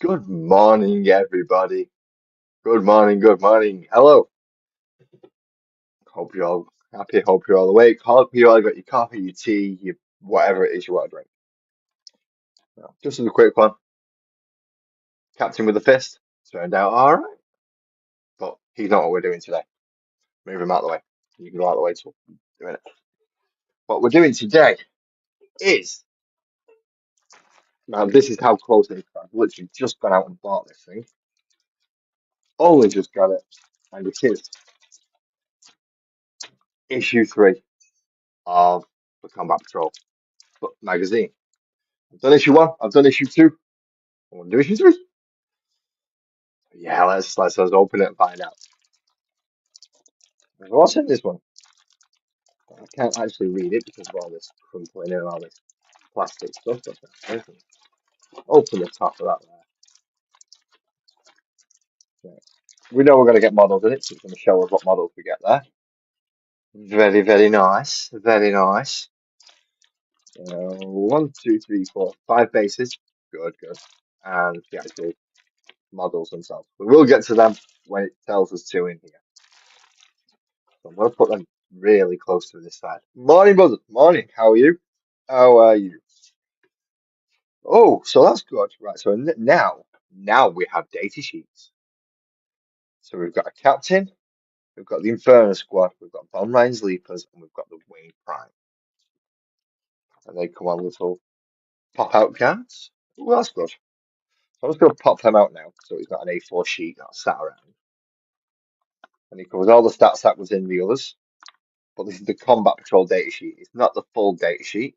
Good morning, everybody. Good morning, good morning. Hello. Hope you're all happy. Hope you're all awake. Hope you all got your coffee, your tea, your whatever it is you want to drink. Now, just as a quick one, Captain with a fist turned out all right, but he's not what we're doing today. Move him out of the way. You can go out of the way till doing it. What we're doing today is now this is how close it is. I've literally just gone out and bought this thing. Only just got it, and it is issue 3 of the Combat Patrol magazine. I've done issue 1. I've done issue 2. I want to do issue 3. Yeah, let's open it and find out. What's in this one? I can't actually read it because of all this crumpling and all this plastic stuff. Open the top of that there. Right. We know we're going to get models in it, so it's going to show us what models we get there. Very, very nice. Very nice. 1, 2, 3, 4, 5 bases. Good, good. And the actual models themselves. We will get to them when it tells us to in here. So I'm going to put them really close to this side. Morning, brother. Morning. How are you? How are you? Oh, so that's good. Right. So now we have data sheets. So we've got a captain, we've got the Infernus squad, we've got Von Ryan's Leapers, and we've got the Wing Prime. And they come on little pop-out cards. Well, that's good. So I'm just going to pop them out now. So he's got an A4 sheet that's sat around. And he covers all the stats that was in the others. But this is the Combat Patrol data sheet. It's not the full data sheet.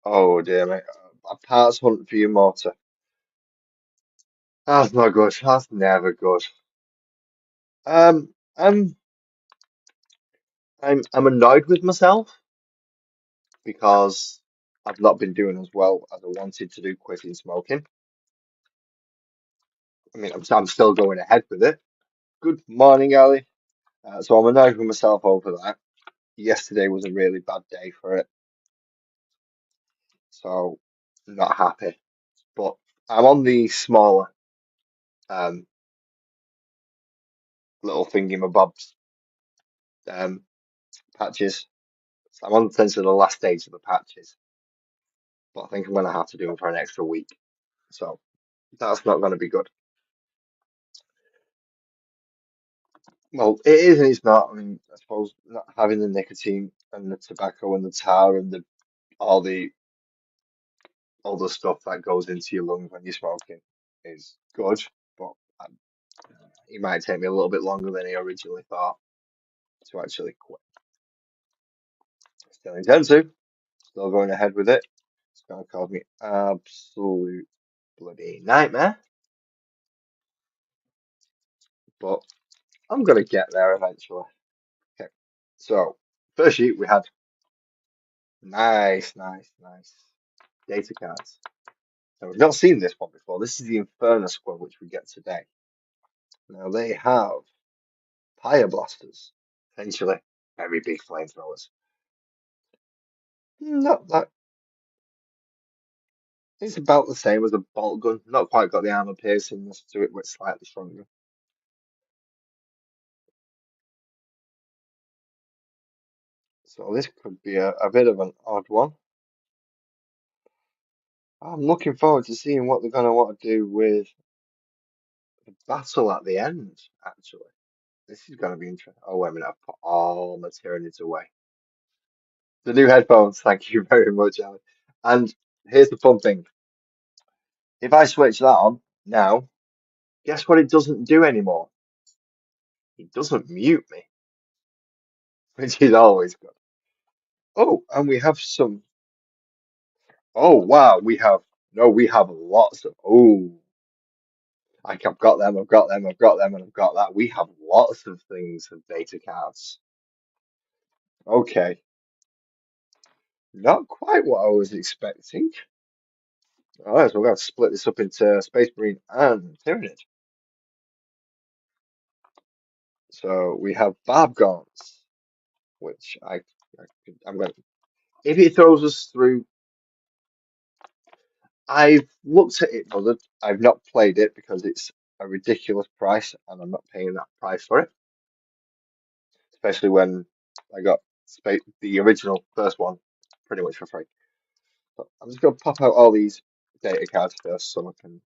Oh dear, mate. A parts hunt for your motor. That's not good. That's never good. Um, I'm I'm annoyed with myself because I've not been doing as well as I wanted to do quitting smoking. I mean, I'm still going ahead with it. Good morning, Ali. So I'm annoyed with myself over that. Yesterday was a really bad day for it, so not happy. But I'm on the smaller um, little thingy-mabobs um, patches. So I'm on essentially the last stage of the patches, but I think I'm going to have to do them for an extra week. So that's not going to be good. Well, it is and it's not. I mean, I suppose not having the nicotine and the tobacco and the tar and the all the all the stuff that goes into your lungs when you're smoking is good, but um, it might take me a little bit longer than I originally thought to actually quit. Still intend to, still going ahead with it. It's going to cause me absolute bloody nightmare, but I'm going to get there eventually. Okay, so first sheet we had nice data cards. Now, we've not seen this one before. This is the Infernus squad, which we get today. Now, they have fire blasters, essentially very big flamethrowers. Not that. It's about the same as a bolt gun. Not quite got the armor piercingness to it, but it's slightly stronger. So this could be a bit of an odd one. I'm looking forward to seeing what they're going to want to do with the battle at the end, actually. This is going to be interesting. Oh, wait a minute. I've put all my Tyranids away. The new headphones, thank you very much, Ali. And here's the fun thing. If I switch that on now, guess what it doesn't do anymore? It doesn't mute me, which is always good. Oh, and we have some. Oh, wow. We have lots of. Oh, I've got them, I've got them, I've got them, and I've got that. We have lots of things of data cards. Okay. Not quite what I was expecting. All right, so we're going to split this up into Space Marine and Tyranid. So we have Barb Gaunts, which I'm going to if it throws us through, I've looked at it, but I've not played it because it's a ridiculous price, and I'm not paying that price for it. Especially when I got the original first one pretty much for free. But I'm just gonna pop out all these data cards first, so I can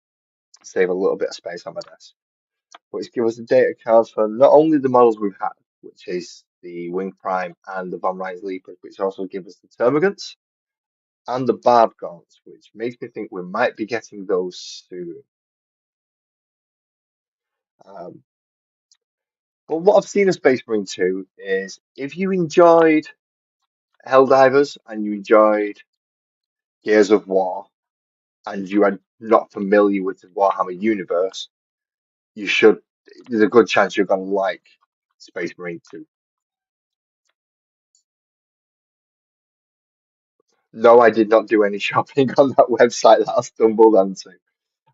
save a little bit of space on my desk. But it's give us the data cards for not only the models we've had, which is the Wing Prime and the Von Reyes Leapers, but it's also give us the Termagants and the Barb Gaunts, which makes me think we might be getting those soon. Um, but what I've seen of Space Marine 2 is if you enjoyed Helldivers and you enjoyed Gears of War and you are not familiar with the Warhammer universe, you should. There's a good chance you're going to like Space Marine 2. No, I did not do any shopping on that website that I stumbled onto.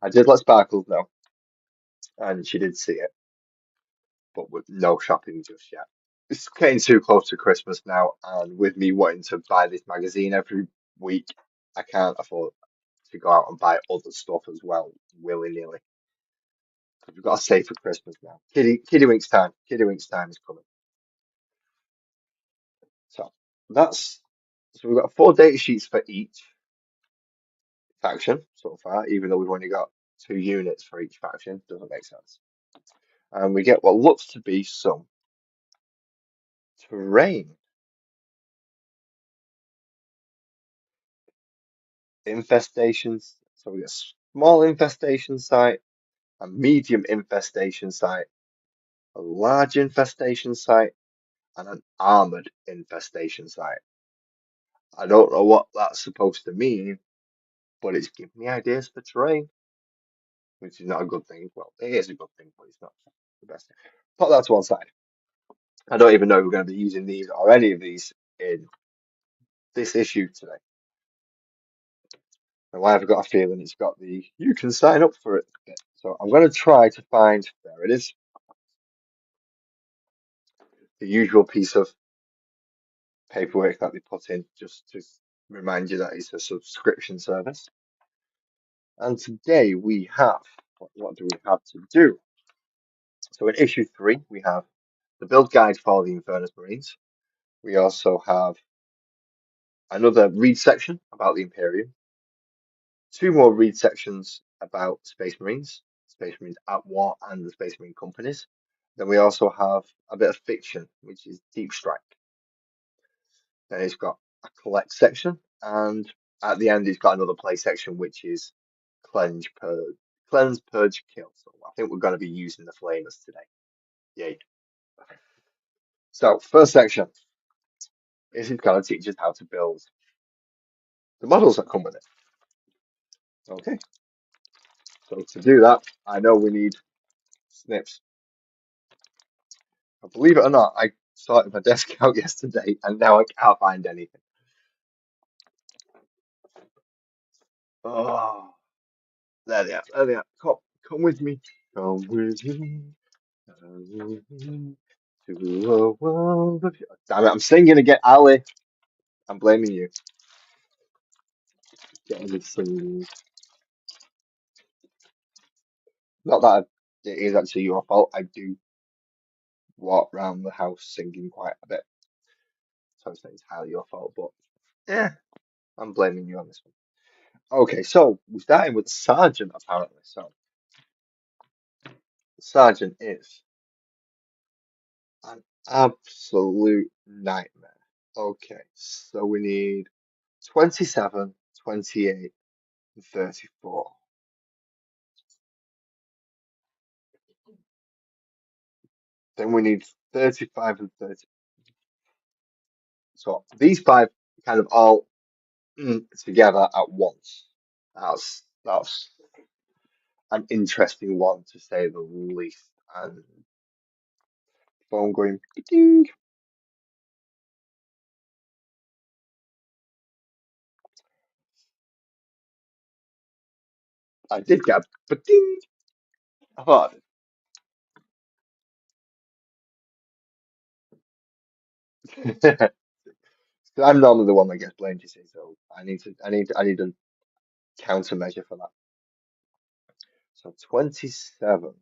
I did let Sparkles know, and she did see it, but with no shopping just yet. It's getting too close to Christmas now, and with me wanting to buy this magazine every week, I can't afford to go out and buy other stuff as well, willy-nilly. We've got to save for Christmas now. Kiddie Wink's time. Kiddie Wink's time is coming. So that's so we've got 4 data sheets for each faction so far, even though we've only got 2 units for each faction. Doesn't make sense. And we get what looks to be some terrain, infestations. So we get a small infestation site, a medium infestation site, a large infestation site, and an armored infestation site. I don't know what that's supposed to mean, but it's giving me ideas for terrain, which is not a good thing. Well, it is a good thing, but it's not the best thing. Put that to one side. I don't even know if we're going to be using these or any of these in this issue today. And I've got a feeling it's got the you can sign up for it bit. So I'm going to try to find, there it is, the usual piece of paperwork that they put in just to remind you that it's a subscription service. And today we have, what do we have to do? So in issue 3, we have the build guide for the Infernus Marines. We also have another read section about the Imperium, 2 more read sections about Space Marines, Space Marines at War, and the Space Marine companies. Then we also have a bit of fiction, which is Deep Strike. Then it's got a collect section, and at the end it's got another play section, which is cleanse, purge, kill. So I think we're going to be using the flamers today. Yay! So first section is it's going to teach us how to build the models that come with it. Okay. So to do that, I know we need snips. But believe it or not, I sorted my desk out yesterday, and now I can't find anything. Oh, there they are. There they are. Come with me. Come with me. Come with me to a world of. Damn it! I'm singing again, Ali. I'm blaming you. Getting me singing. Not that it is actually your fault. I do walk around the house singing quite a bit, so it's not entirely your fault. But yeah, I'm blaming you on this one. Okay, so we're starting with the sergeant apparently. So the sergeant is an absolute nightmare. Okay, so we need 27, 28, and 34. Then we need 35 and 30. So these 5 kind of all together at once. That's an interesting one to say the least. And phone going ding. I did get a ding. I thought it's I'm normally the one that gets blamed, you see, so I need a countermeasure for that. So 27.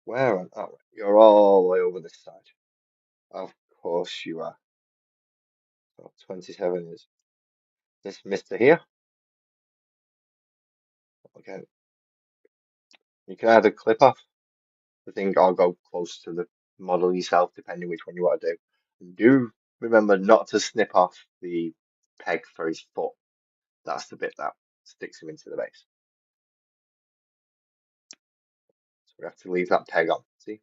Where on? Oh, you're all the way over this side. Of course you are. So 27 is this Mr. here. Okay. You can either clip off the thing or go close to the model yourself, depending which one you want to do. And do remember not to snip off the peg for his foot. That's the bit that sticks him into the base. So we have to leave that peg on. See?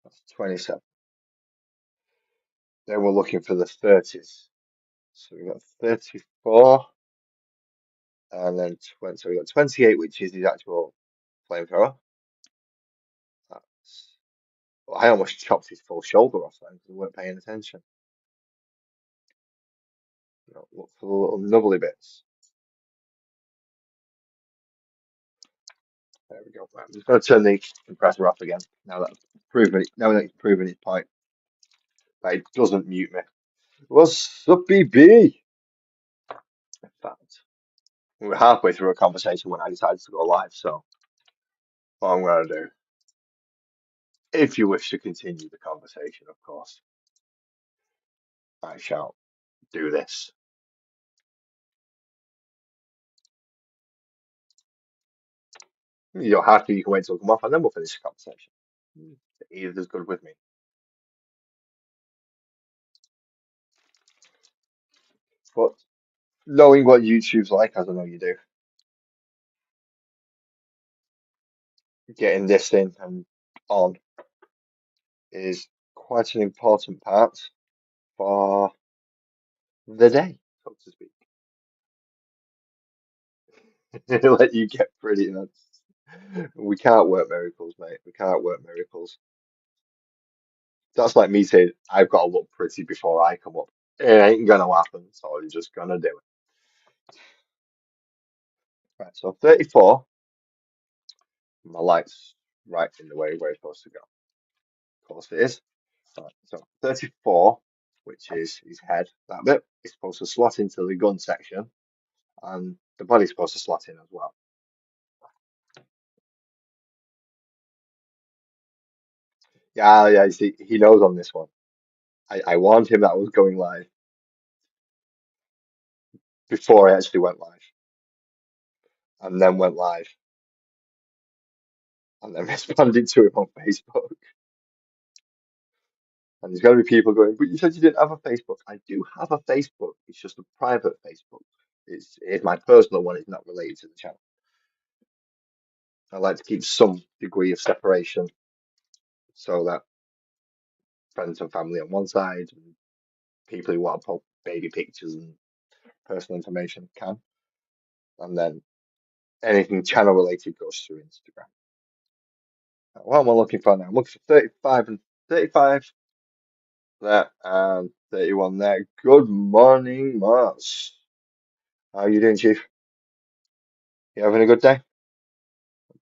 That's 27. Then we're looking for the 30s. So we've got 34 and then 20. So we've got 28, which is his actual flamethrower. That's, well, I almost chopped his full shoulder off then because I weren't paying attention. Look for the little nubbly bits. There we go. Right, I'm just going to turn the compressor off again now that it's proven its point. But it doesn't mute me. What's up, BB? In fact, we were halfway through a conversation when I decided to go live. So what I'm going to do, if you wish to continue the conversation, of course, I shall do this. You don't have to. You can wait till I come off, and then we'll finish the conversation. Either's good with me. But knowing what YouTube's like, as I know you do, getting this in and on is quite an important part for the day, so to speak. Let you get pretty nuts. We can't work miracles, mate. We can't work miracles. That's like me saying I've got to look pretty before I come up. It ain't gonna happen, so I'm just gonna do it. Right, so 34, my light's right in the way where it's supposed to go. Of course it is. Right, so 34, which is his head, that bit, is supposed to slot into the gun section, and the body's supposed to slot in as well. Yeah, yeah, you see, he knows on this one. I warned him that I was going live before I actually went live, and then went live, and then responded to him on Facebook. And there's going to be people going, but you said you didn't have a Facebook. I do have a Facebook. It's just a private Facebook. It's my personal one. It's not related to the channel. I like to keep some degree of separation so that friends and family on one side, and people who want to post baby pictures and personal information can, and then anything channel related goes through Instagram. What am I looking for now? I'm looking for 35 and 35 there and 31 there. Good morning, Mars. How are you doing, Chief? You having a good day?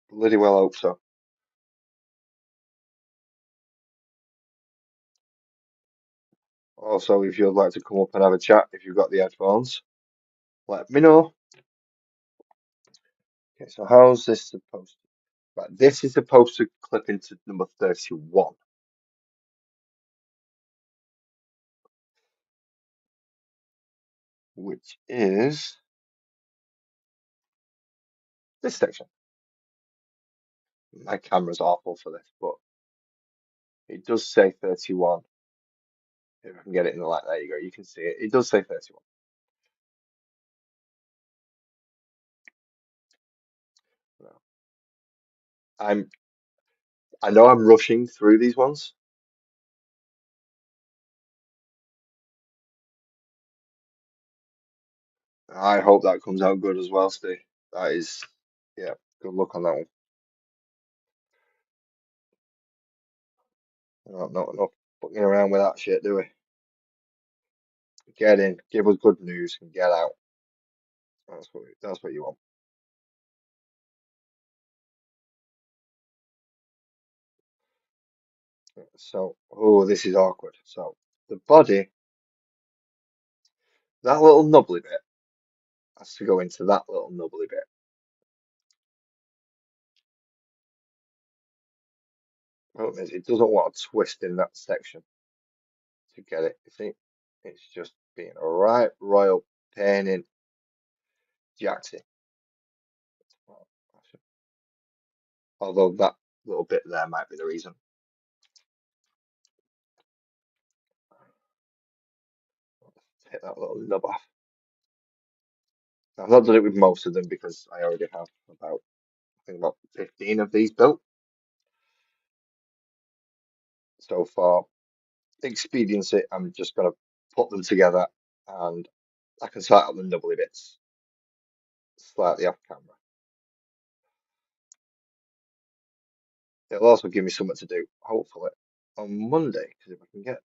Bloody well hope so. Also, if you'd like to come up and have a chat, if you've got the headphones, let me know. Okay, so how's this supposed to? Right, this is supposed to clip into number 31, which is this section. My camera's awful for this, but it does say 31. If I can get it in the light, there you go. You can see it. It does say 31. No. I'm. I know I'm rushing through these ones. I hope that comes out good as well, Steve. That is, yeah, good luck on that one. No fucking around with that shit, do we? Get in, give us good news, and get out. That's what you want. So, oh, this is awkward. So, the body, that little nubbly bit, has to go into that little nubbly bit. Problem is, it doesn't want to twist in that section to get it. You see, it's just being a right royal pain in Jacksy. Although that little bit there might be the reason. Take that little nub off. I've not done it with most of them because I already have I think about 15 of these built. So for expediency, I'm just going to put them together and I can sort out the nubbly bits slightly off camera. It'll also give me something to do, hopefully, on Monday, because if I can get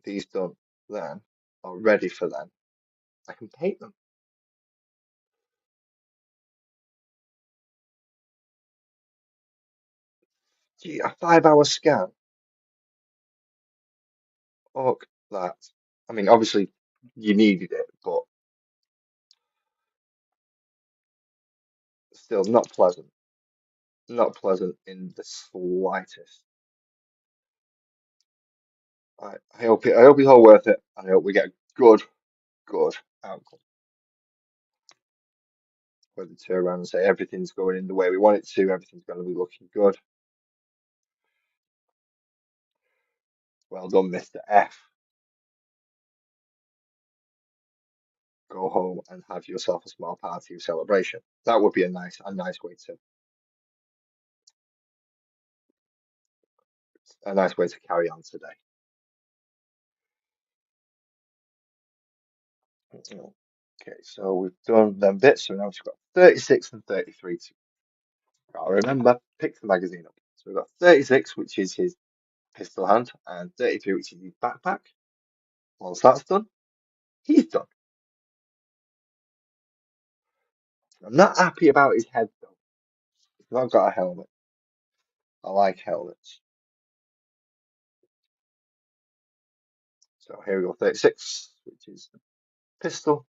these done then, or ready for then, I can paint them. Gee, a 5 hour scan? Fuck that. I mean, obviously, you needed it, but still not pleasant. Not pleasant in the slightest. I hope it's all worth it, and I hope we get a good outcome. Whether to turn around and say everything's going in the way we want it to, everything's going to be looking good. Well done, Mr. F. Go home and have yourself a small party of celebration. That would be a nice way to carry on today. Okay, so we've done them bits, so now we've got 36 and 33 to gotta remember, pick the magazine up. So we've got 36, which is his pistol hand, and 33, which is his backpack. Once that's done, he's done. I'm not happy about his head though. He's not got a helmet. I like helmets. So here we go, 36, which is the pistol,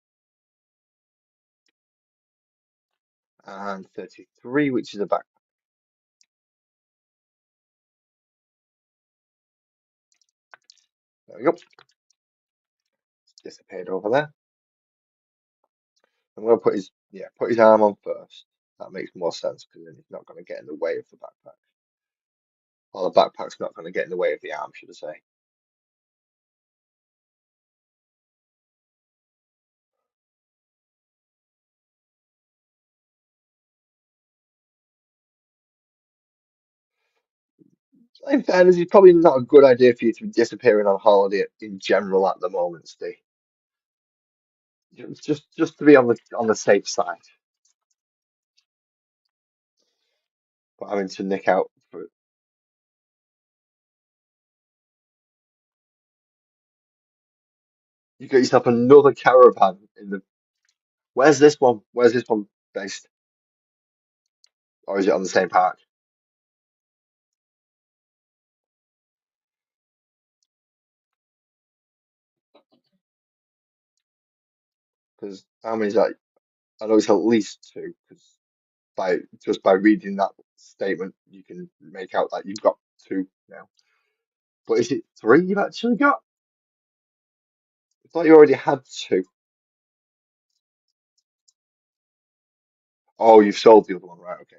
and 33, which is a backpack. There we go. It's disappeared over there. I'm going to put his arm on first. That makes more sense because then he's not going to get in the way of the backpack. Or the backpack's not going to get in the way of the arm, should I say. In fairness, it's probably not a good idea for you to be disappearing on holiday in general at the moment, Steve. Just to be on the safe side. But having to nick out for you got yourself another caravan in the where's this one? Where's this one based? Or is it on the same park? Because how many is that? I know it's at least two, because by reading that statement, you can make out that you've got two now. But is it three you've actually got? I thought you already had two. Oh, you've sold the other one, right? Okay.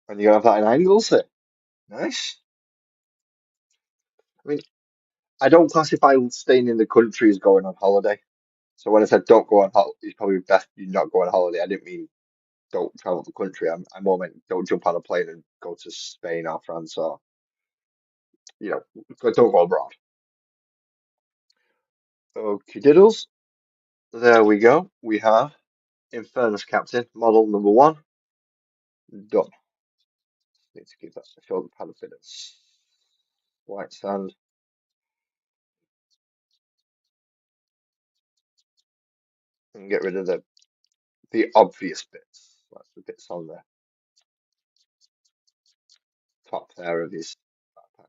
And you have that in Anglesey. Nice. I mean, I don't classify staying in the country as going on holiday. So when I said don't go on holiday, it's probably best you not go on holiday. I didn't mean don't travel the country. I more meant don't jump on a plane and go to Spain or France or, don't go abroad. Okay, diddles. There we go. We have Infernus Captain, model number one, done. Need to give that a shoulder pad a bit of white sand and get rid of the obvious bits. That's the bits on there. top there of his backpack.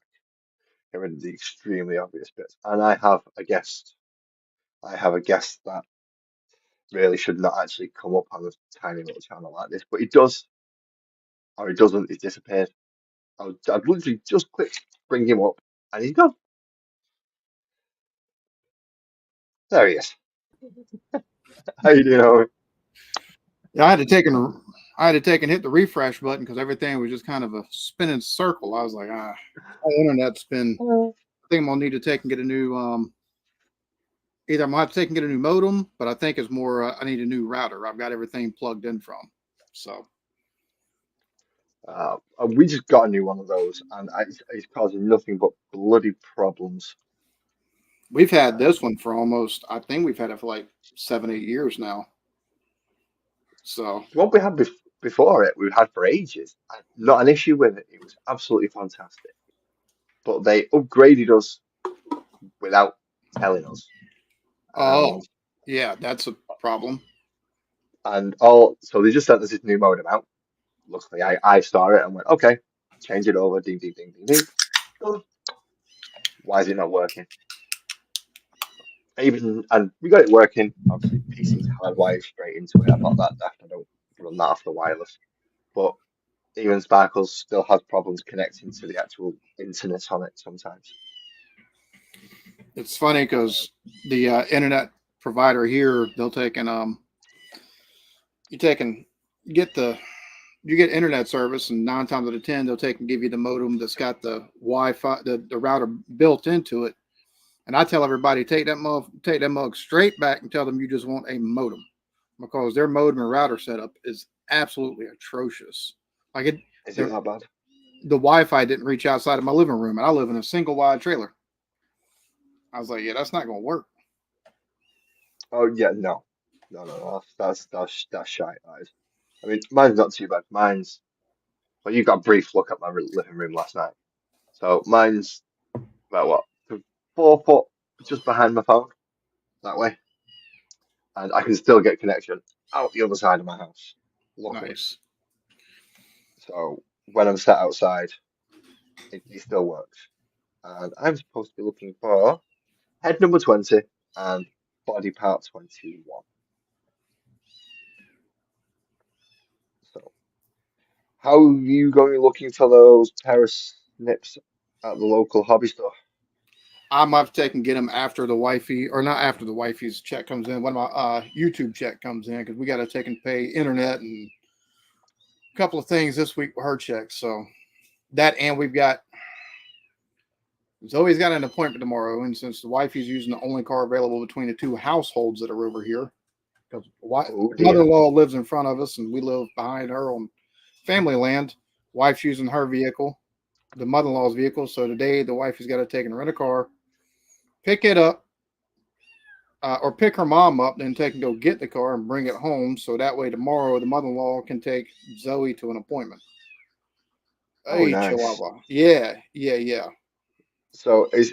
Get rid of the extremely obvious bits. And I have a guest. I have a guest that really should not actually come up on a tiny little channel like this, but he does, or he doesn't. He's disappeared. I'd literally just click, bring him up, and he's gone. There he is. How you doing, Owen? Yeah, I had to take and hit the refresh button because everything was just kind of a spinning circle. I was like, my internet's been. I think I'm gonna need to take and get a new. Either I'm gonna have to take and get a new modem, but I think it's more. I need a new router. I've got everything plugged in from. So We just got a new one of those, and it's causing nothing but bloody problems. we've had this one for almost. I think we've had it for like 7, 8 years now. So The one we had before it, we've had for ages. Not an issue with it. It was absolutely fantastic. But they upgraded us without telling us. oh And yeah, that's a problem. so they just sent us this new modem out. Luckily, I saw it and went, okay, change it over. Ding, ding, ding, ding, ding. Done. Why is it not working? And we got it working. Obviously, PC's hardwired straight into it. I'm not that daft. I don't run that off the wireless. But even Sparkles still has problems connecting to the actual internet on it sometimes. It's funny because the internet provider here, they'll take and you take and get the you get internet service, and 9 times out of 10 they'll take and give you the modem that's got the Wi-Fi, the router built into it. And I tell everybody take that mug straight back and tell them you just want a modem because their modem and router setup is absolutely atrocious. Like Is it that bad? the Wi-Fi didn't reach outside of my living room, and I live in a single wide trailer. I was like, yeah, that's not going to work. Oh yeah, no, no. That's shite. That is. I mean, mine's not too bad. Well, you got a brief look at my living room last night. So mine's about what, 4 foot just behind my phone that way, and I can still get connection out the other side of my house. Luckily, Nice. so when I'm sat outside, it still works. And I'm supposed to be looking for head number 20 and body part 21. So, how are you going looking for those pair of snips at the local hobby store? I might have to take and get them after the wifey, or not after the wifey's check comes in. When my YouTube check comes in, because we got to take and pay internet and a couple of things this week with her check. So that, and Zoe's got an appointment tomorrow, and since the wifey's using the only car available between the two households that are over here, because Oh dear. mother-in-law lives in front of us and we live behind her on family land. Wife's using her vehicle, the mother-in-law's vehicle. So today the wife has got to take and rent a car, pick it up, or pick her mom up, then take and go get the car and bring it home. So that way tomorrow the mother-in-law can take Zoe to an appointment. Oh, Hey, nice. Chihuahua. Yeah. So it's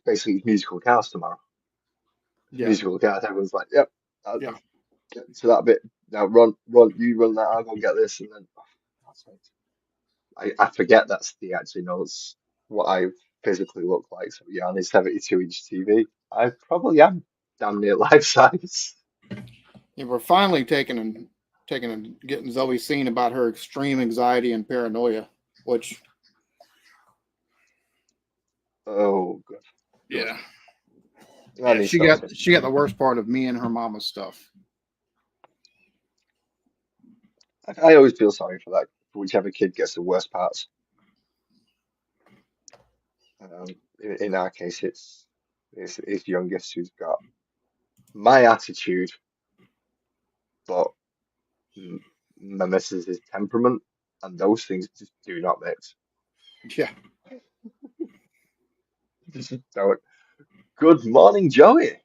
basically musical cars tomorrow. Yeah. Musical cars. Everyone's like, yep, I'll Yeah. get to that bit. Now you run that, I'll go get this, and then God's sake. I forget he actually knows what I physically look like. So yeah, on his 72-inch TV, I probably am damn near life size. Yeah, we're finally taking and getting Zoe seen about her extreme anxiety and paranoia, which Oh, good. yeah. I Yeah, need she sorting. got the worst part of me and her mama's stuff. I always feel sorry for that, for whichever kid gets the worst parts. In our case, it's youngest who's got my attitude, but m- my missus's temperament, and those things just do not mix. Yeah. Just don't. Good morning, Joey.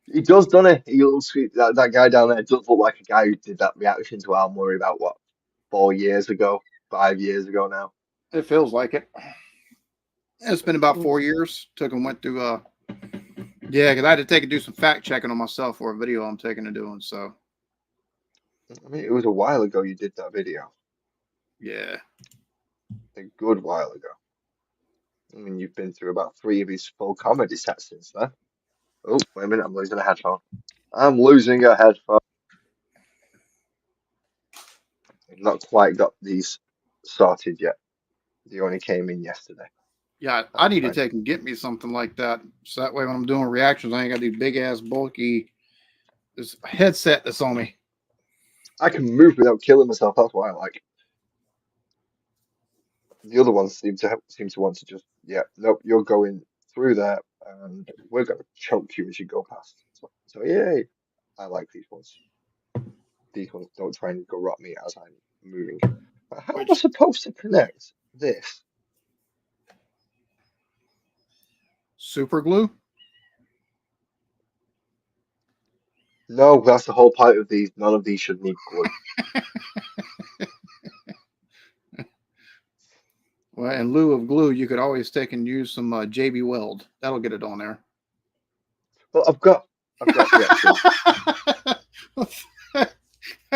He does, doesn't he? He looks that guy down there does look like a guy who did that reaction to Al Murray about what, 4 years ago, 5 years ago now. It feels like it. It's been about 4 years. Took and went through yeah, because I had to take and do some fact checking on myself for a video I'm taking and doing. So I mean, it was a while ago you did that video. Yeah. a good while ago. I mean, you've been through about three of his full comedy sets since then. Oh, wait a minute, I'm losing a headphone. I'm losing a headphone. I've not quite got these sorted yet. They only came in yesterday. Yeah, I I'm need to trying. take and get me something like that. So that way when I'm doing reactions, I ain't got these big ass bulky this headset that's on me. I can move without killing myself. That's what I like. The other ones seem to want to just, yeah, nope, you're going through there, and we're gonna choke you as you go past. So yay, I like these ones. These ones don't try and go rot me as I'm moving. But how am I Which supposed to connect this? super glue? No, that's the whole point of these. None of these should need glue. Well, in lieu of glue, you could always take and use some JB Weld. That'll get it on there. Well, I've got, yeah,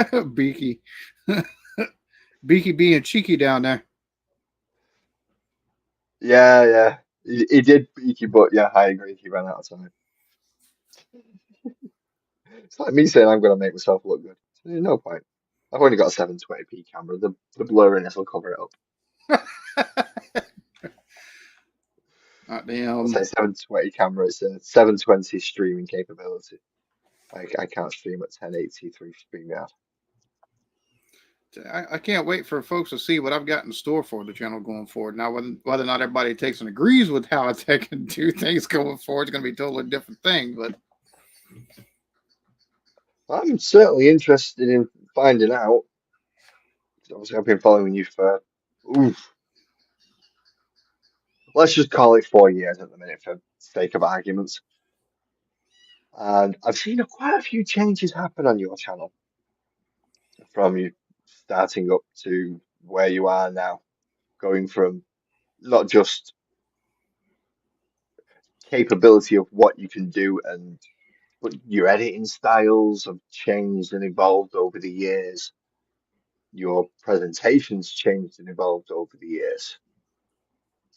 true. Beaky. Beaky being cheeky down there. Yeah, yeah. He did peaky, but yeah, I agree. He ran out of time. It's like me saying I'm going to make myself look good. There's no point. I've only got a 720p camera. The blurriness will cover it up. I'll Damn. say 720 camera. It's a 720 streaming capability. I can't stream at 1080 through StreamYard. I can't wait for folks to see what I've got in store for the channel going forward. Now, whether or not everybody takes and agrees with how I take and do things going forward, it's going to be a totally different thing. But I'm certainly interested in finding out. 'Cause obviously, I've been following you for, oof, let's just call it 4 years at the minute for sake of arguments. And I've seen quite a few changes happen on your channel from you starting up to where you are now, going from not just capability of what you can do and but your editing styles have changed and evolved over the years. Your presentations changed and evolved over the years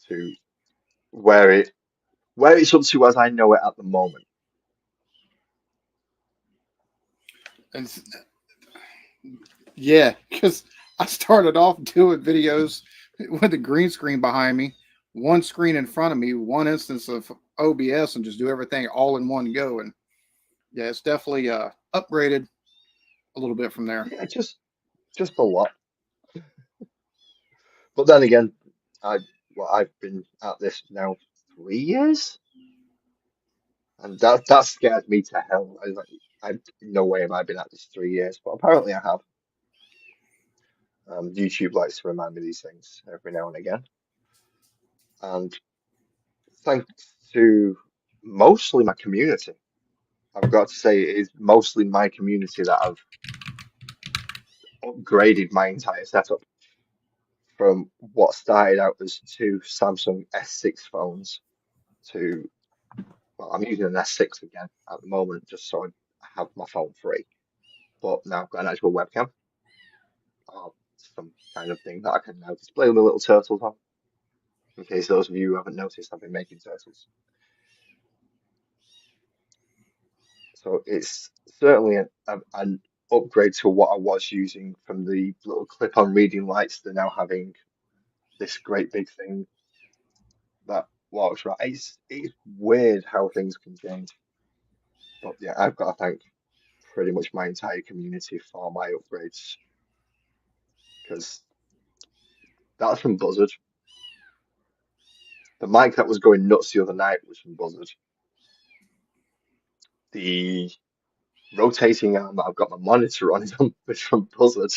to where it's up to as I know it at the moment. and yeah, because I started off doing videos with the green screen behind me, one screen in front of me, one instance of OBS, and just do everything all in one go. And yeah, it's definitely upgraded a little bit from there. Yeah, just a lot. But then again, I I've been at this now 3 years, and that scared me to hell. I was like, no way have I been at this 3 years, but apparently I have. YouTube likes to remind me these things every now and again, and thanks to mostly my community. I've got to say it is mostly my community that have upgraded my entire setup from what started out as two Samsung S6 phones to, well, I'm using an S6 again at the moment just so I have my phone free. But now I've got an actual webcam or some kind of thing that I can now display the little turtles on. In case those of you who haven't noticed, I've been making turtles. So it's certainly an upgrade to what I was using from the little clip-on reading lights to now having this great big thing that works right. It's weird how things can change. But yeah, I've got to thank pretty much my entire community for my upgrades because that's from Buzzard. The mic that was going nuts the other night was from Buzzard. The rotating arm that I've got my monitor on is from Buzzard.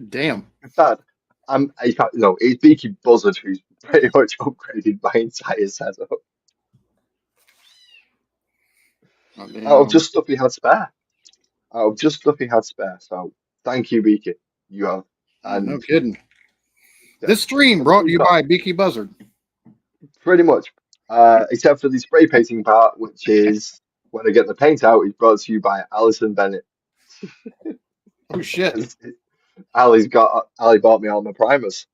Damn. In fact, in fact, no, it's Beaky Buzzard who's pretty much upgraded my entire setup Oh, out of damn. just stuff he had spare. Out of just stuff he had spare. So thank you, Beaky. You have, No and kidding. yeah, This stream brought everything to you've you got, by Beaky Buzzard. pretty much. Except for the spray painting part, which is when I get the paint out, it's brought to you by Alison Bennett. Oh shit. Ali bought me all my primers.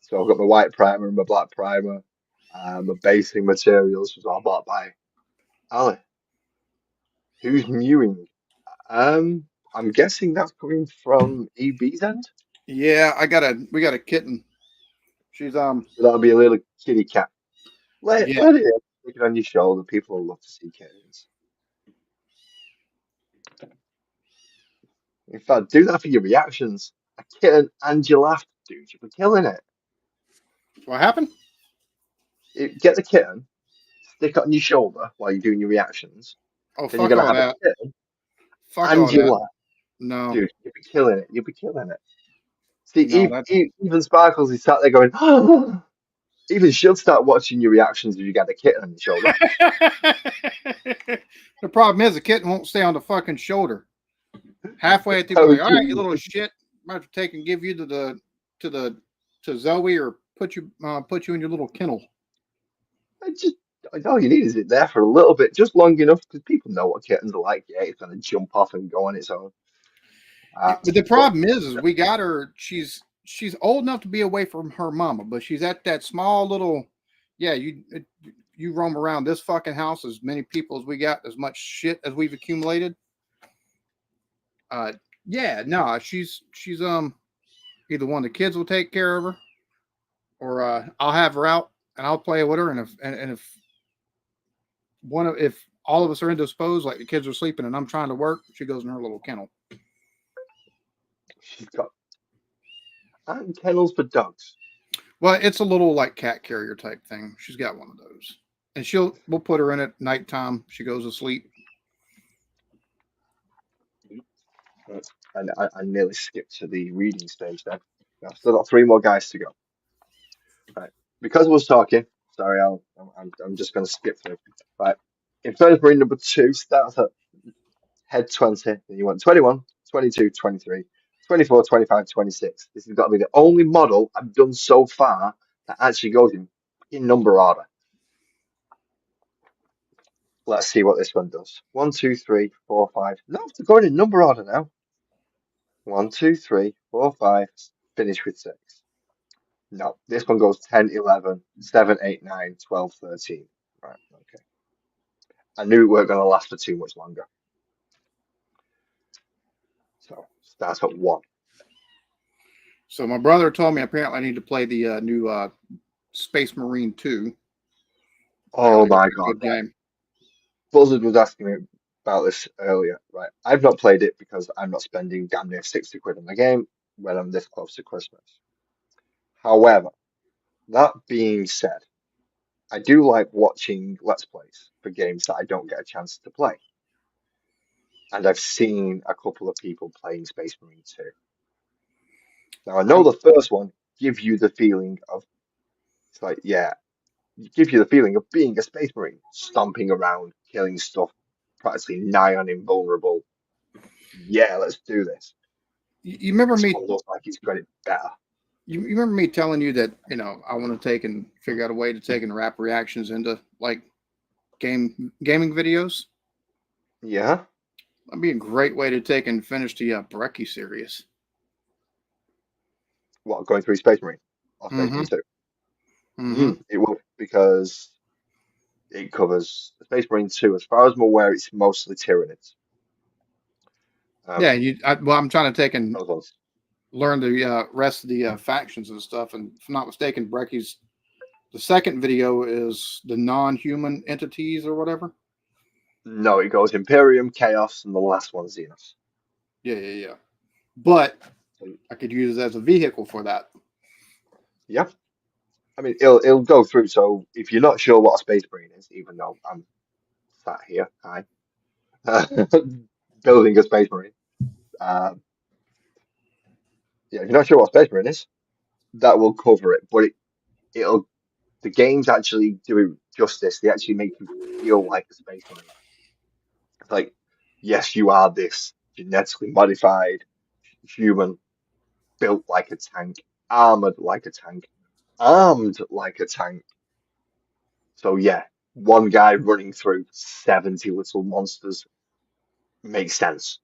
So I've got my white primer and my black primer. My basing materials was all bought by Ali. Who's mewing? I'm guessing that's coming from EB's end. Yeah, we got a kitten. She's So that'll be a little kitty cat. yeah. Let it in. Stick it on your shoulder. People will love to see kittens. In fact, do that for your reactions. A kitten and you laugh, dude. You'll be killing it. What happened? Get the kitten, stick it on your shoulder while you're doing your reactions. Oh, Then you're fuck gonna all have a that. kitten Fuck and all you that. laugh, No. dude. You'll be killing it. You'll be killing it. See, No, that even Sparkles, he sat there going, even she'll start watching your reactions if you get a kitten on your shoulder. the problem is the kitten won't stay on the fucking shoulder. Halfway through, be Oh, like, all right, you geez. little shit. I'm about to take and give you to the to Zoe or put you in your little kennel. I just, all you need is it there for a little bit, just long enough, because people know what kittens are like. Yeah, it's gonna jump off and go on its own. Uh, But the but problem is we got her. She's old enough to be away from her mama, but she's at that small little. Yeah, you roam around this fucking house as many people as we got, as much shit as we've accumulated. Uh, yeah, no, she's either one of the kids will take care of her, or I'll have her out and I'll play with her, and if if all of us are indisposed, like the kids are sleeping and I'm trying to work, she goes in her little kennel. she's got and kennels for dogs. Well, it's a little like cat carrier type thing. She's got one of those, and we'll put her in at nighttime. She goes to sleep. And I nearly skipped to the reading stage then. I've still got three more guys to go. Right. Because I was talking, sorry, I'm just going to skip through. Right. Infernus Marine number two starts at head 20, then you want 21, 22, 23, 24, 25, 26. This has got to be the only model I've done so far that actually goes in number order. Let's see what this one does. 1, 2, 3, 4, 5. No, they're going in number order now. 1, 2, 3, 4, 5. Finish with 6. No, this one goes 10, 11, 7, 8, 9, 12, 13. Right, okay. I knew it weren't going to last for too much longer. So, starts at 1. So my brother told me apparently I need to play the new Space Marine 2. Oh Apparently my that's a God. good Right. game. Buzzard was asking me about this earlier. Right. I've not played it because I'm not spending damn near 60 quid on the game when I'm this close to Christmas. However, that being said, I do like watching Let's Plays for games that I don't get a chance to play. And I've seen a couple of people playing Space Marine 2. Now, I know I'm, the first one gives you the feeling of, it's like, yeah, it gives you the feeling of being a Space Marine, stomping around, killing stuff, practically nigh on invulnerable. Yeah, let's do this. you remember This me? one looks like he's got it better. You remember me telling you that I want to take and figure out a way to take and wrap reactions into like gaming videos. Yeah? That'd be a great way to take and finish the Brecci series. What, going through Space Marine? Or Space Mm-hmm. Marine 2? Mm-hmm. It will, because it covers Space Marine 2. As far as I'm aware, it's mostly Tyranids. Yeah, Um, well, I'm trying to take and those ones. learn the rest of the factions and stuff. And if I'm not mistaken, Brecci's the second video is the non-human entities or whatever. No, it goes Imperium, Chaos, and the last one, Xenos. Yeah. But So, I could use it as a vehicle for that. yeah. I mean, it'll go through. So if you're not sure what a Space Marine is, even though I'm sat here, hi, building a Space Marine. Yeah, if you're not sure what a Space Marine is, that will cover it. But it'll the games actually do it justice. They actually make you feel like a Space Marine. It's like, yes, you are this genetically modified human, built like a tank, armored like a tank, armed like a tank. So yeah, one guy running through 70 little monsters makes sense.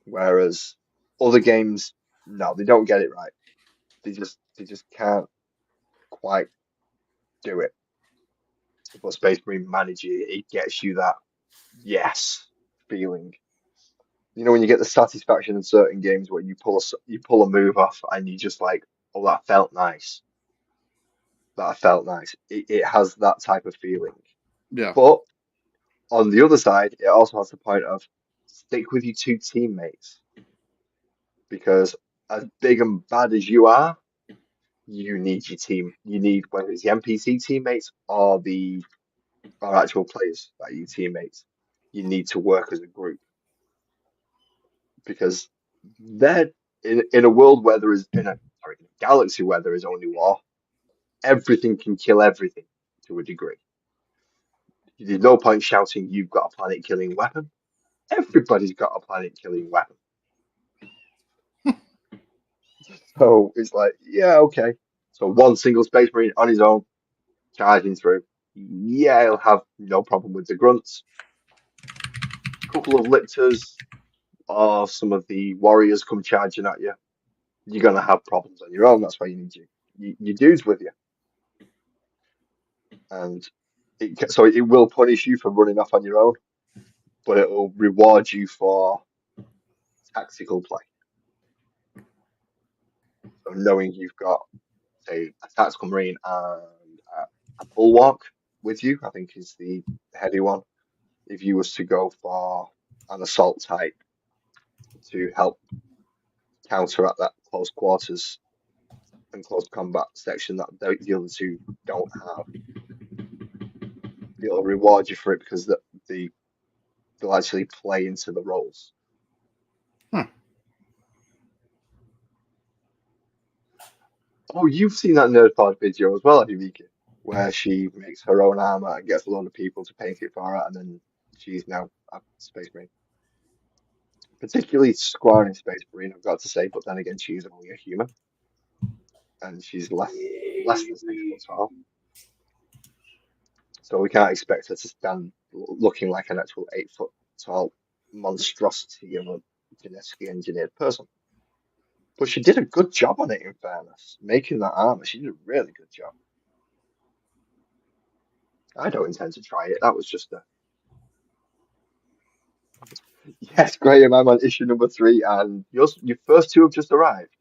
Whereas Other games, no, they don't get it right. They just can't quite do it. But Space Marine Manager, it gets you that yes feeling. You know when you get the satisfaction in certain games where you pull a move off and you just like, oh, that felt nice. That felt nice. It has that type of feeling. Yeah. But on the other side, it also has the point of stick with your two teammates because as big and bad as you are, you need your team. You need whether it's the NPC teammates or the or actual players that are your teammates. You need to work as a group because they're in a world where there is in a galaxy where there is only war. Everything can kill everything to a degree. There's no point shouting, "You've got a planet killing weapon." Everybody's got a planet killing weapon. So it's like, yeah, okay. So one single Space Marine on his own, charging through. Yeah, he'll have no problem with the grunts. Couple of lictors or some of the warriors come charging at you. You're gonna have problems on your own. That's why you need your dudes with you. And so it will punish you for running off on your own, but it will reward you for tactical play. So knowing you've got, say, a tactical marine and a bulwark with you, I think is the heavy one. If you was to go for an assault type to help counteract that close quarters and close combat section that the other two don't have, it'll reward you for it because the they'll actually play into the roles. Hmm. Oh, you've seen that Nerdpod video as well, have you, Vika? Where she makes her own armor and gets a lot of people to paint it for her, and then she's now a Space Marine. Particularly Squire Space Marine, I've got to say, but then again, she's only a human, and she's less than 6 foot tall, so we can't expect her to stand looking like an actual 8 foot tall monstrosity of a genetically engineered person. But she did a good job on it, in fairness. Making that armor, she did a really good job. I don't intend to try it. That was just a yes, Graham. I'm on issue number 3, and your first two have just arrived.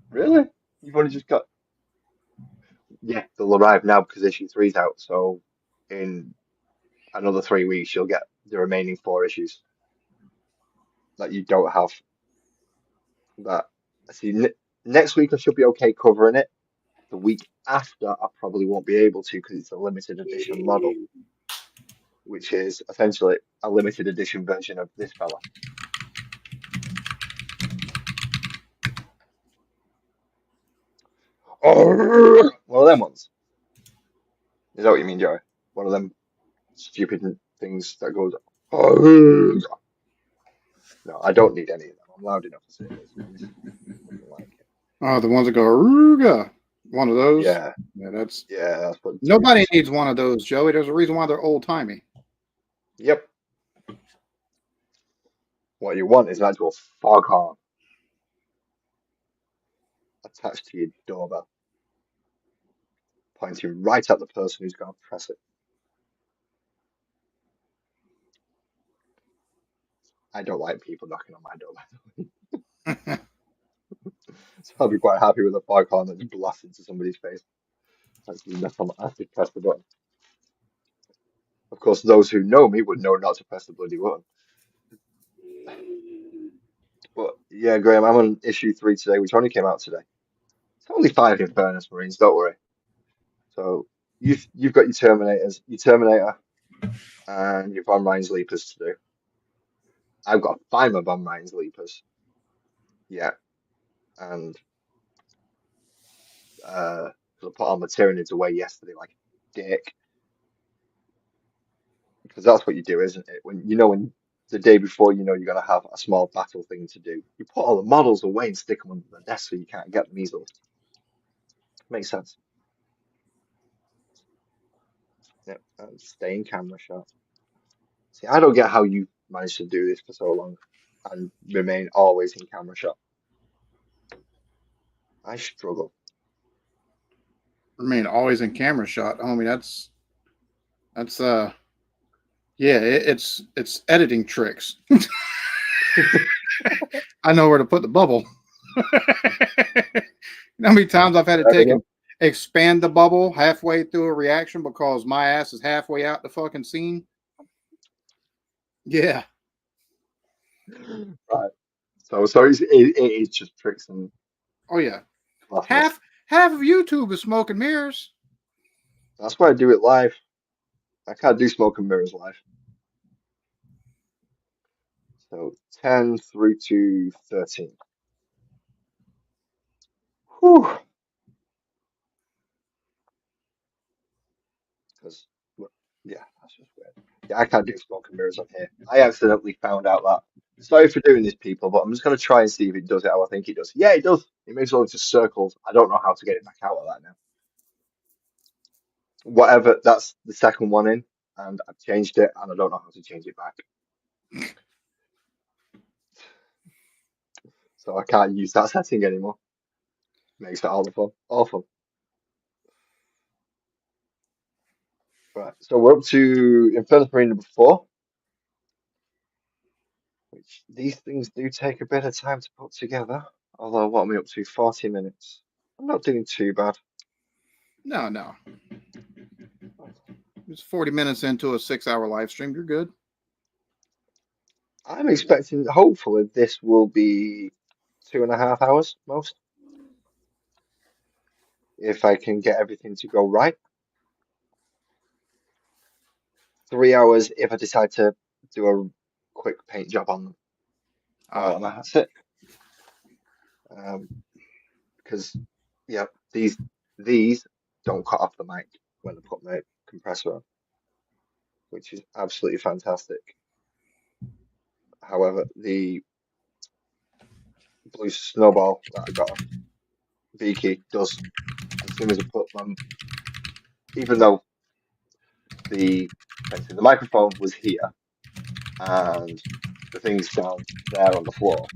Really? You've only just got yeah. They'll arrive now because issue three's out. So in another 3 weeks, you'll get the remaining 4 issues that you don't have. That see next week I should be okay covering it. The week after I probably won't be able to because it's a limited edition model, which is essentially a limited edition version of this fella. Oh, one of them ones. Is that what you mean, Joey? One of them stupid things that goes. Oh. No, I don't need any of them. I'm loud enough to say those things. Nothing like it. Oh, the ones that go Aruga. One of those. Yeah, Yeah, that's yeah, that's what Joey nobody wants. needs one of those, Joey. There's a reason why they're old timey. Yep. What you want is an actual foghorn attached to your doorbell, pointing right at the person who's going to press it. I don't like people knocking on my doorbell, so I'll be quite happy with a foghorn that just blasts into somebody's face. Actually, actually press the button. Of course, those who know me would know not to press the bloody button. But yeah, Graham, I'm on issue 3 today, which only came out today. It's only 5 Infernus Marines, don't worry. So you've got your Terminator, and your Von Ryan's Leapers to do. I've got 5 of Von Ryan's Leapers. Yeah, and I put all my Tyranids away yesterday like a dick because that's what you do, isn't it? When the day before you're gonna have a small battle thing to do, you put all the models away and stick them under the desk so you can't get them easily. Makes sense. Yeah, and stay in camera shot. See, I don't get how you managed to do this for so long. and remain always in camera shot. I struggle. I mean, always in camera shot, homie. That's yeah, it's editing tricks. I know where to put the bubble. You know how many times I've had to Fair take enough. and expand the bubble halfway through a reaction because my ass is halfway out the fucking scene? Yeah. Right. So it is just tricks and Oh yeah. cleverness. Half of YouTube is smoke and mirrors. That's why I do it live. I can't do smoke and mirrors live. So 10 through to 13. Whew. Because, yeah, that's just weird. Yeah, I can't do smoke and mirrors on here. I accidentally found out that. Sorry for doing this, people, but I'm just going to try and see if it does it how I think it does. Yeah, it does. It makes all into circles. I don't know how to get it back out of that now. Whatever, that's the second one in, and I've changed it, and I don't know how to change it back. So I can't use that setting anymore. Makes it awful. Awful. Right, so we're up to Infernus Marine number 4, which these things do take a bit of time to put together. Although, what am I up to? 40 minutes. I'm not doing too bad. No. It's 40 minutes into a 6-hour live stream. You're good. I'm expecting, hopefully, this will be 2.5 hours most, if I can get everything to go right. 3 hours if I decide to do a quick paint job on them while Ah, I'm at it. Because yeah, these don't cut off the mic when I put my compressor on, which is absolutely fantastic. However, the blue snowball that I got off Beaky does, as soon as I put them, even though the basically the microphone was here and the thing's down there on the floor,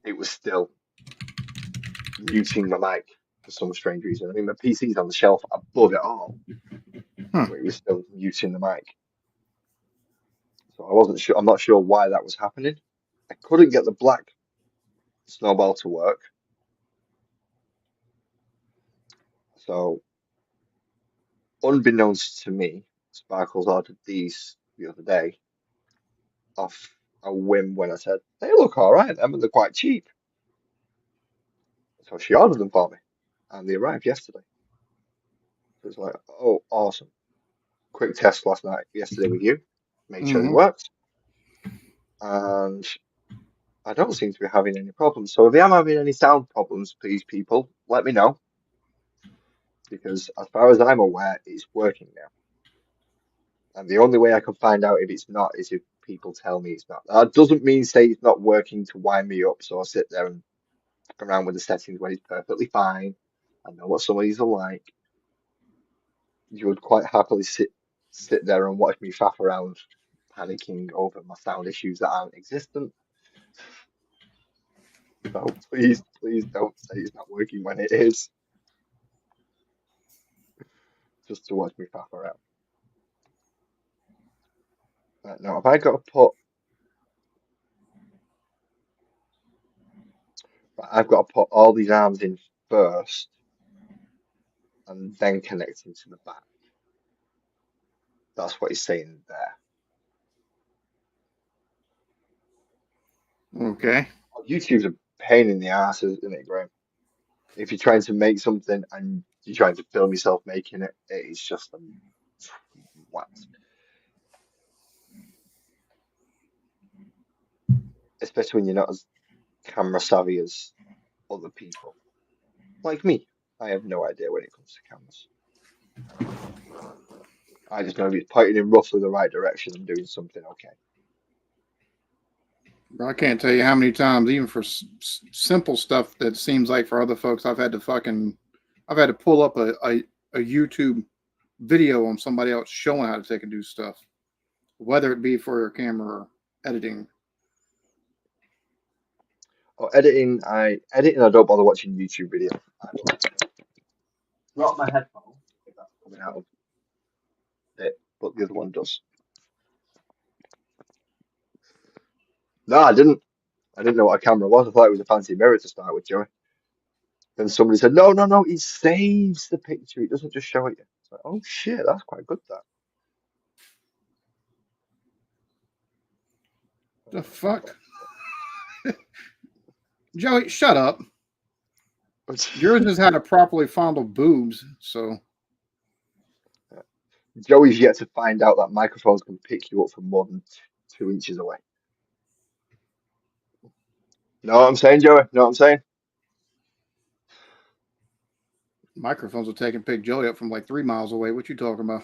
it was still muting my mic for some strange reason. I mean, my PC's on the shelf above it all, huh. but it was still muting the mic. So I wasn't sure. I'm not sure why that was happening. I couldn't get the black snowball to work. So, unbeknownst to me, Sparkles ordered these the other day off a whim when I said, they look all right, and they're quite cheap. So she ordered them for me, and they arrived yesterday. So it's like, oh, awesome. Quick test yesterday with you, made sure they Mm-hmm. worked, and I don't seem to be having any problems. So if I am having any sound problems, please, people, let me know, because as far as I'm aware, it's working now. And the only way I can find out if it's not is if people tell me it's not. That doesn't mean say it's not working to wind me up, so I'll sit there and fuck around with the settings when it's perfectly fine. I know what some of these are like. You would quite happily sit there and watch me faff around, panicking over my sound issues that aren't existent. So please don't say it's not working when it is, just to watch me faff around. Right, now, have I got to put? Right, I've got to put all these arms in first, and then connect into the back. That's what he's saying there. Okay. YouTube's a pain in the ass, isn't it, Graham? If you're trying to make something and you're trying to film yourself making it, it's just a what? Especially when you're not as camera savvy as other people. Like me, I have no idea when it comes to cameras. I just know if it's pointing in roughly the right direction, I'm doing something okay. Bro, I can't tell you how many times, even for simple stuff that seems like for other folks, I've had to pull up a YouTube video on somebody else showing how to take and do stuff, whether it be for your camera or editing. Oh, editing. I don't bother watching YouTube videos. I will drop my headphone if that's coming out of it, but the other one does. No, I didn't. I didn't know what a camera was. I thought it was a fancy mirror to start with, Joey. Then somebody said, no, no, no, it saves the picture. It doesn't just show it you. It's like, oh shit, that's quite good, that. The fuck? Joey, shut up. Yours has had to properly fondle boobs, so. Joey's yet to find out that microphones can pick you up from more than 2 inches away. Know what I'm saying, Joey? Know what I'm saying? Microphones will take and pick Joey up from like 3 miles away. What you talking about?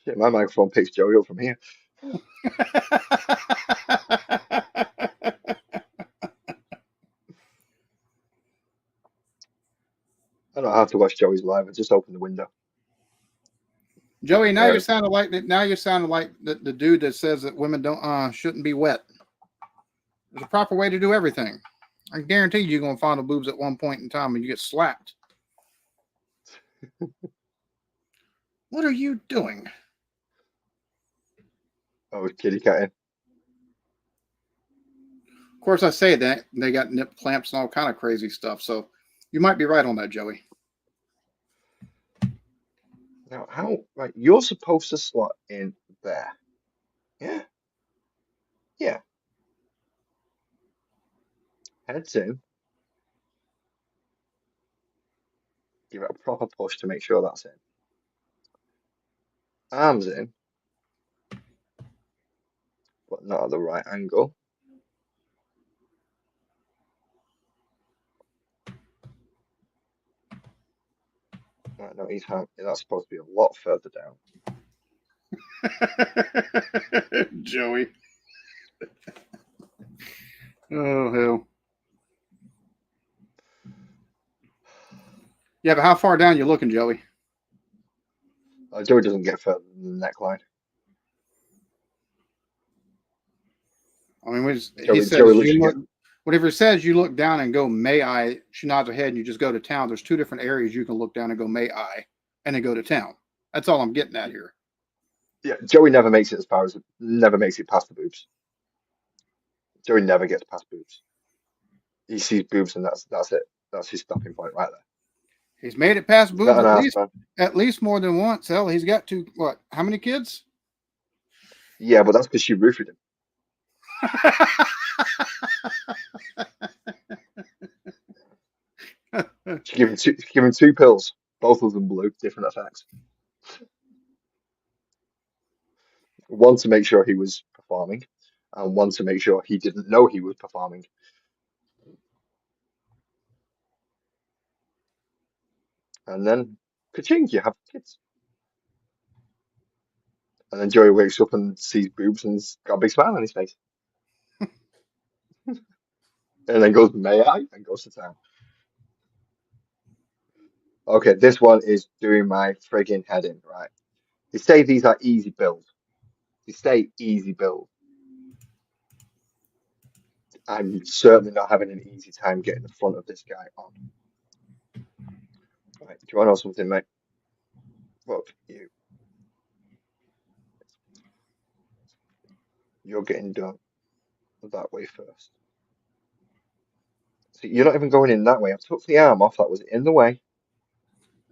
Shit, my microphone picks Joey up from here. I don't have to watch Joey's live. I just open the window. Joey, now There you're it is. sounding like the dude that says that women don't shouldn't be wet. There's a proper way to do everything. I guarantee you're gonna find the boobs at one point in time and you get slapped. What are you doing? Oh, kitty cat in. Of course, I say that they got nip clamps and all kind of crazy stuff. So you might be right on that, Joey. Now, how, right, you're supposed to slot in there. Yeah, yeah. Heads in. Give it a proper push to make sure that's in. Arms in, but not at the right angle. Right, no, that's supposed to be a lot further down. Joey. Oh hell. Yeah, but how far down you looking, Joey? Joey doesn't get further than the neckline. I mean, he Joey says you literally look. gets. Whatever it says, you look down and go, may I? She nods her head and you just go to town. There's two different areas you can look down and go, may I? And then go to town. That's all I'm getting at here. Yeah, Joey never makes it as far as never makes it past the boobs. Joey never gets past boobs. He sees boobs and that's it. That's his stopping point right there. He's made it past He's not boobs an ass man. at least more than once. Hell, he's got two. What? How many kids? Yeah, but that's because she roofied him. She gave him two pills, both of them blue, different effects. One to make sure he was performing, and one to make sure he didn't know he was performing. And then, ka-ching, you have kids. And then Joey wakes up and sees boobs and's got a big smile on his face. And then goes, may I? And goes to town. Okay, this one is doing my friggin' head in, right? They say these are easy build. They say easy build. I'm certainly not having an easy time getting the front of this guy on. Right, do you want to know something, mate? Look, you're getting done that way first. So you're not even going in that way. I took the arm off that was in the way.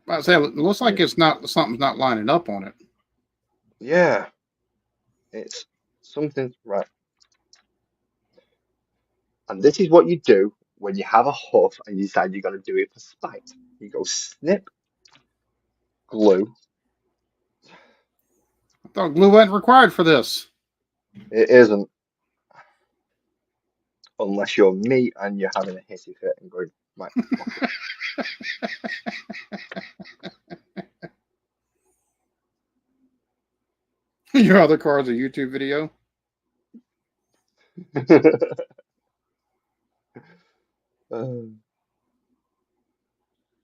I say it looks like it's not something's not lining up on it. Yeah, it's something right. And this is what you do when you have a huff and you decide you're going to do it for spite. You go snip, glue. I thought glue wasn't required for this. It isn't unless you're me and you're having a hissy fit and going, right, fuck Your other car is a YouTube video. it. Um,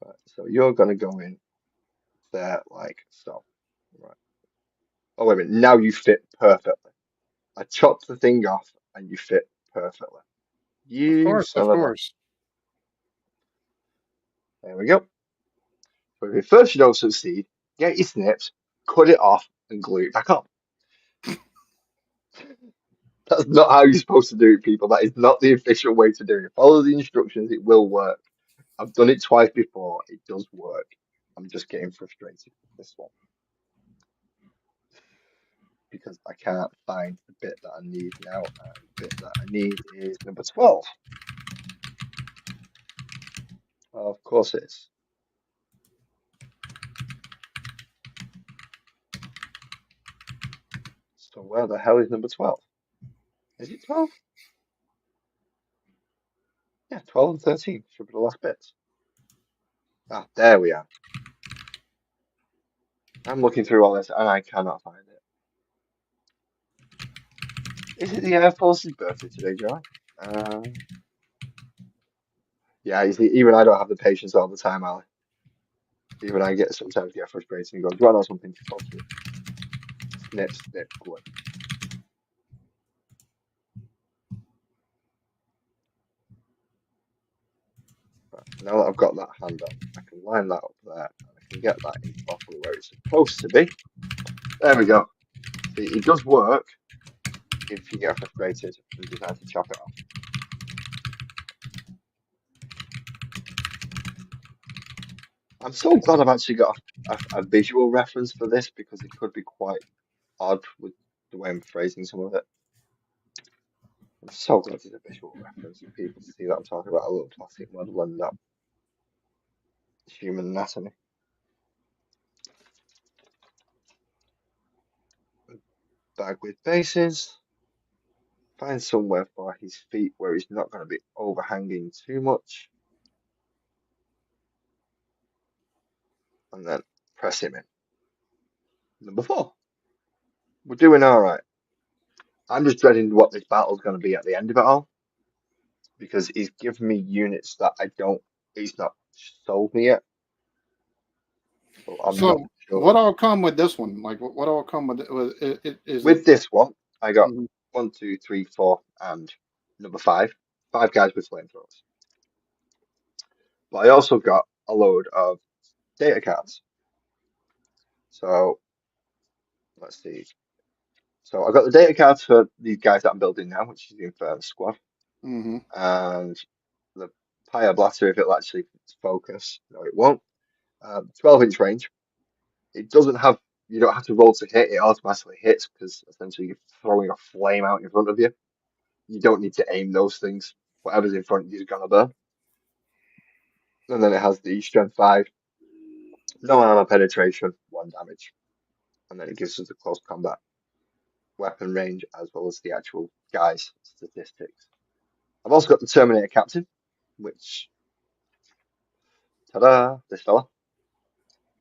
right, so you're going to go in there like so. Right. Oh, wait a minute. Now you fit perfectly. I chopped the thing off and you fit perfectly. Of You course, son of of a. course. There we go. But if first you don't succeed, get your snips, cut it off, and glue it back on. That's not how you're supposed to do it, people. That is not the official way to do it. Follow the instructions, it will work. I've done it twice before, it does work. I'm just getting frustrated with this one because I can't find the bit that I need now, and the bit that I need is number 12. Of course it is. So where the hell is number 12? Is it 12? Yeah, 12 and 13 should be the last bits. Ah, there we are. I'm looking through all this and I cannot find it. Is it the Air Force's birthday today, Joy? Uh, yeah, you see, even I don't have the patience all the time, Ali. Even I sometimes get frustrated and go, do you want to know something? Fuck you. Snip, snip, glue. Right, now that I've got that hand on, I can line that up there and I can get that in properly where it's supposed to be. There we go. See, it does work if you get frustrated and decide to chop it off. I'm so glad I've actually got a visual reference for this because it could be quite odd with the way I'm phrasing some of it. I'm so glad there's a visual reference for people to see that I'm talking about a little plastic model and not human anatomy. Bag with bases. Find somewhere for his feet where he's not going to be overhanging too much. And then press him in. Number 4. We're doing all right. I'm just dreading what this battle's going to be at the end of it all because he's given me units that he's not sold me yet. So I'm not So, what sure. all come with this one? Like, what all come with it? Is it? With this one, I got Mhm. 1, 2, 3, 4, and number 5. 5 guys with flamethrowers. But I also got a load of data cards. So let's see. So I got the data cards for these guys that I'm building now, which is the Infernus squad, Mhm. and the Pyre Blaster if it'll actually focus. No, it won't. 12-inch range. It doesn't have. You don't have to roll to hit. It automatically hits because essentially you're throwing a flame out in front of you. You don't need to aim those things. Whatever's in front of you is gonna burn. And then it has the strength 5, no armor penetration, 1 damage, and then it gives us the close combat weapon range as well as the actual guys statistics. I've also got the Terminator Captain, which, ta-da, this fella,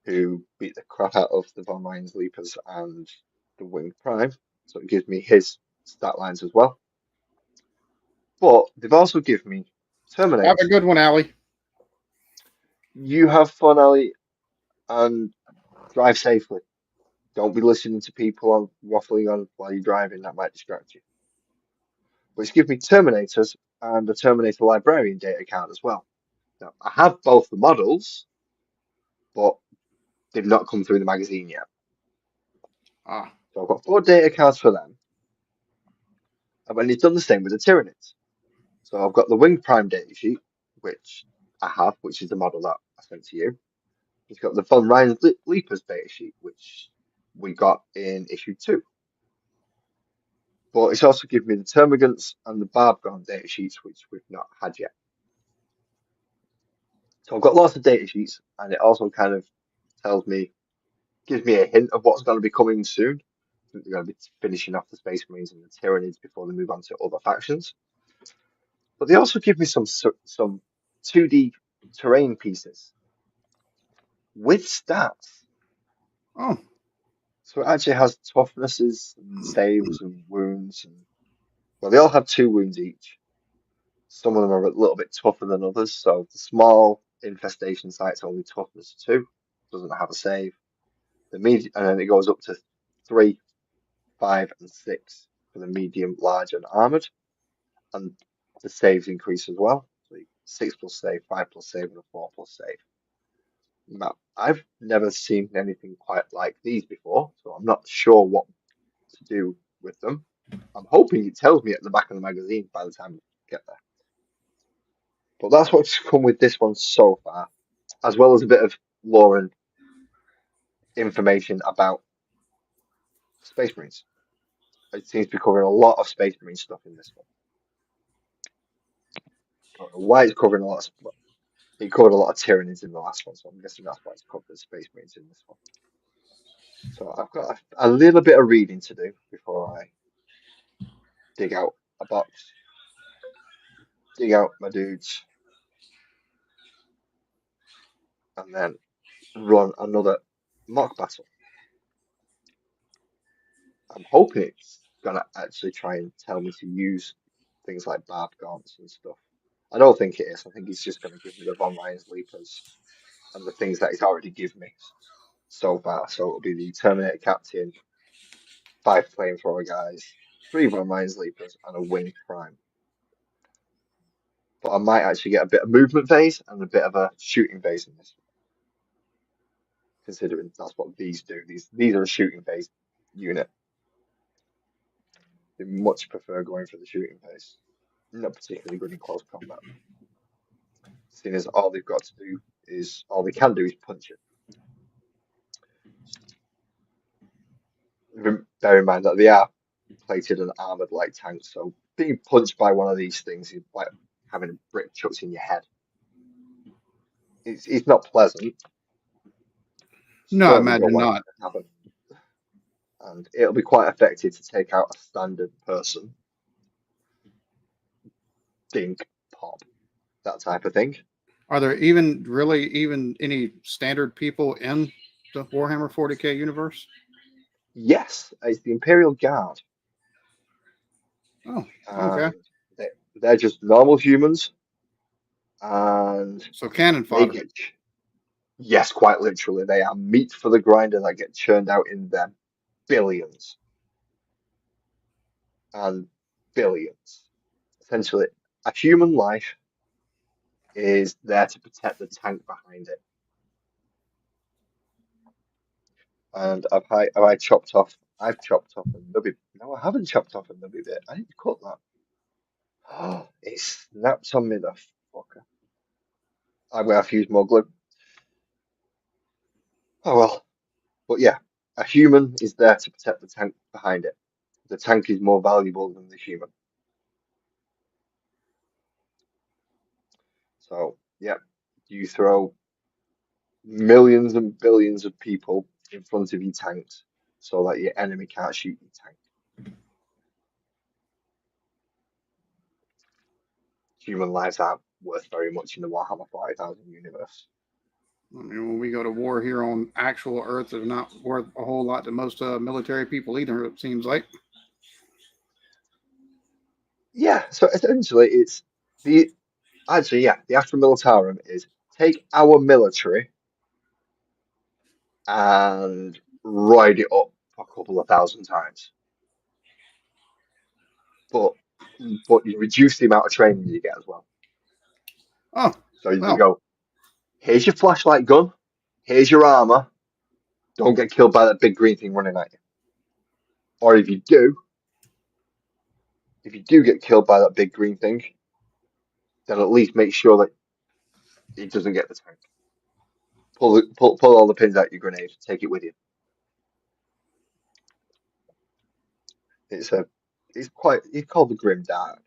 who beat the crap out of the Von Ryan's Leapers and the Winged Prime. So it gives me his stat lines as well. But they've also given me Have a Terminators. good one, Allie. You have fun, Ali, and drive safely. Don't be listening to people on waffling on while you're driving. That might distract you. But it's given me Terminators and a Terminator Librarian data card as well. Now, I have both the models, but they've not come through the magazine yet. Ah, So I've got 4 data cards for them. And it's done the same with the Tyranids. So I've got the Wing Prime data sheet, which I have, which is the model that I sent to you. It's got the Von Ryan Leapers data sheet, which we got in issue 2. But it's also given me the Termagants and the Barbgon data sheets, which we've not had yet. So I've got lots of data sheets, and it also kind of tells me, gives me a hint of what's going to be coming soon. I think they're going to be finishing off the Space Marines and the Tyranids before they move on to other factions. But they also give me some 2D terrain pieces with stats. oh, So it actually has toughnesses and saves and wounds, and well, they all have 2 wounds each. Some of them are a little bit tougher than others. So the small infestation site's only toughness 2, doesn't have a save. The medium, and then it goes up to 3, 5, and 6 for the medium, large, and armored. And the saves increase as well. So 6+save, 5+save, and a 4+save. Now, I've never seen anything quite like these before, so I'm not sure what to do with them. I'm hoping it tells me at the back of the magazine by the time we get there. But that's what's come with this one so far, as well as a bit of lore and information about Space Marines. It seems to be covering a lot of Space Marine stuff in this one. I don't know why it's covering a lot of, it covered a lot of Tyranids in the last one, so I'm guessing that's why it's covered Space Marines in this one. So I've got a little bit of reading to do before I dig out a box, dig out my dudes, and then run another mock battle. I'm hoping it's gonna actually try and tell me to use things like barbed gaunts and stuff. I don't think it is. I think it's just gonna give me the Von Ryan's Leapers and the things that it's already given me so far. So it'll be the Terminator Captain, 5 flamethrower guys, 3 Von Ryan's Leapers, and a Winged Prime. But I might actually get a bit of movement phase and a bit of a shooting phase in this, considering that's what these do. These are a shooting phase unit. They much prefer going for the shooting phase. Not particularly good in close combat, seeing as all they've got to do is all they can do is punch it. Bear in mind that they are plated and armored like tanks, so being punched by one of these things is like having a brick chucked in your head. It's not pleasant. No, I Certainly don't imagine want it not. to happen. And it'll be quite effective to take out a standard person. Dink, pop, that type of thing. Are there even any standard people in the Warhammer 40K universe? Yes, it's the Imperial Guard. Oh, okay. And they're just normal humans. And So cannon they fodder. get, yes, quite literally, they are meat for the grinder that get churned out in them. Billions and billions. Essentially, a human life is there to protect the tank behind it. And have I chopped off? I've chopped off a nubby. No, I haven't chopped off a nubby bit. I didn't cut that. Oh, it snapped on me, the fucker. I'm gonna have to use more glue. Oh well. But yeah, a human is there to protect the tank behind it. The tank is more valuable than the human. So yeah, you throw millions and billions of people in front of your tanks so that your enemy can't shoot your tank. Human lives aren't worth very much in the Warhammer 40,000 universe. I mean, when we go to war here on actual Earth, they're not worth a whole lot to most military people either, it seems like. Yeah, so essentially it's the actually yeah, the Astra Militarum is take our military and ride it up a couple of thousand times. But but you reduce the amount of training you get as well. Oh, So you well, go, here's your flashlight gun, here's your armor, don't get killed by that big green thing running at you. Or if you do get killed by that big green thing, then at least make sure that it doesn't get the tank. Pull all the pins out your grenade, take it with you. It's a it's called the Grim Dark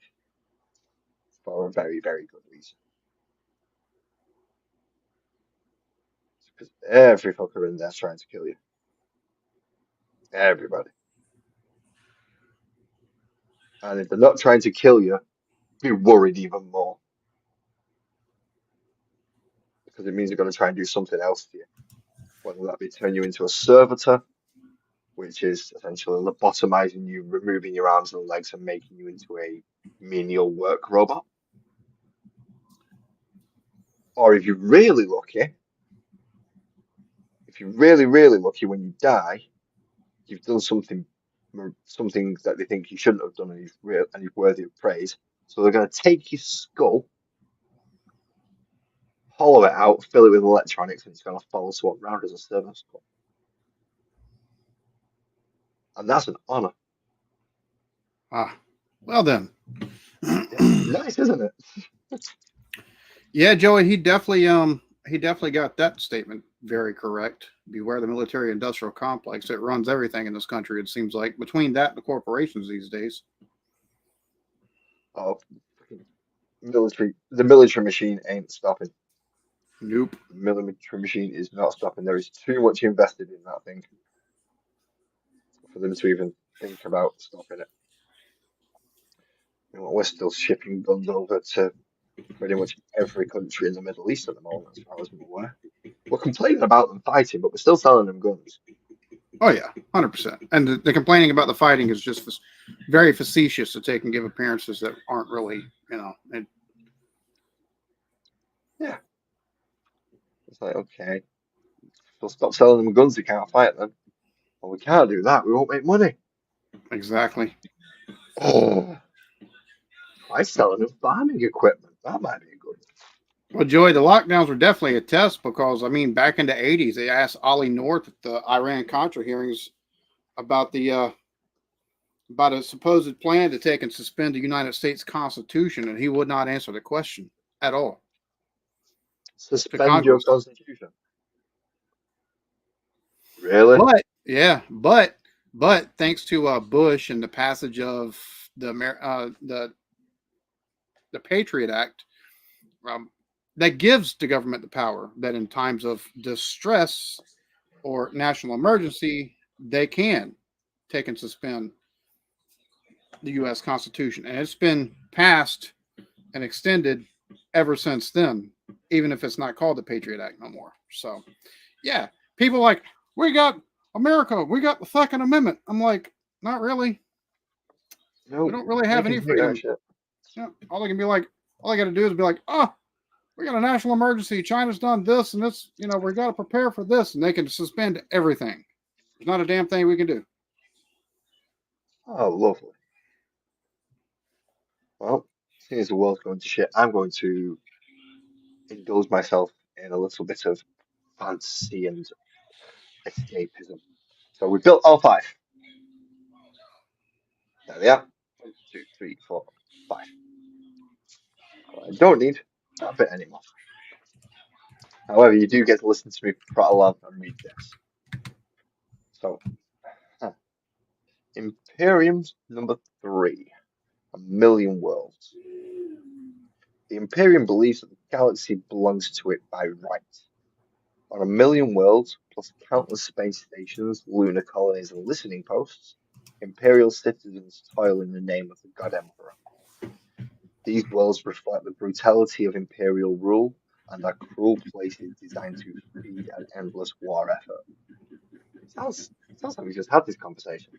for a very, very good reason. Because every fucker in there's trying to kill you. Everybody. And if they're not trying to kill you, be worried even more. Because it means they're going to try and do something else to you. Whether that be turn you into a servitor, which is essentially lobotomizing you, removing your arms and legs and making you into a menial work robot. Or if you're really lucky, if you're really, really lucky when you die, you've done something that they think you shouldn't have done and you're worthy of praise. So they're going to take your skull, hollow it out, fill it with electronics, and it's going to follow swap round as a servant skull. And that's an honor. Ah, well then. Yeah, nice, isn't it? Yeah, Joey, he definitely got that statement very correct. Beware the military industrial complex. It runs everything in this country, it seems like, between that and the corporations these days. Oh, the military machine ain't stopping. Nope. The military machine is not stopping. There is too much invested in that thing for them to even think about stopping it. You know, we're still shipping guns over to pretty much every country in the Middle East at the moment, as far as I'm aware. We're complaining about them fighting, but we're still selling them guns. Oh yeah, 100%. And the complaining about the fighting is just very facetious to take and give appearances that aren't really, you know. Yeah, it's like, okay, we'll stop selling them guns, they can't fight them. Well, we can't do that, we won't make money. Exactly. Oh, try selling them farming equipment. That might be a good Well, Joey, the lockdowns were definitely a test because, I mean, back in the 80s, they asked Ollie North at the Iran-Contra hearings about about a supposed plan to take and suspend the United States Constitution, and he would not answer the question at all to Suspend your Congress. constitution. Really? But thanks to Bush and the passage of the Patriot Act, um, that gives the government the power that in times of distress or national emergency, they can take and suspend the U.S. Constitution. And it's been passed and extended ever since then, even if it's not called the Patriot Act no more. So, yeah, people like, we got America, we got the Second Amendment. I'm like, not really. We No, don't really they have can any hate that freedom. shit. Yeah, all they can be like, all I got to do is be like, oh, we got a national emergency. China's done this and this. You know, we got to prepare for this, and they can suspend everything. There's not a damn thing we can do. Oh, lovely. Well, seeing as the world's going to shit, I'm going to indulge myself in a little bit of fantasy and escapism. So we built all five. There we are. 1, 2, 3, 4, 5. I don't need that bit anymore. However, you do get to listen to me prattle on and read this. So, huh. Imperium's number 3, a million worlds. The Imperium believes that the galaxy belongs to it by right. On a million worlds, plus countless space stations, lunar colonies, and listening posts, Imperial citizens toil in the name of the God Emperor. These worlds reflect the brutality of Imperial rule and are cruel places designed to feed an endless war effort. Sounds like we just had this conversation.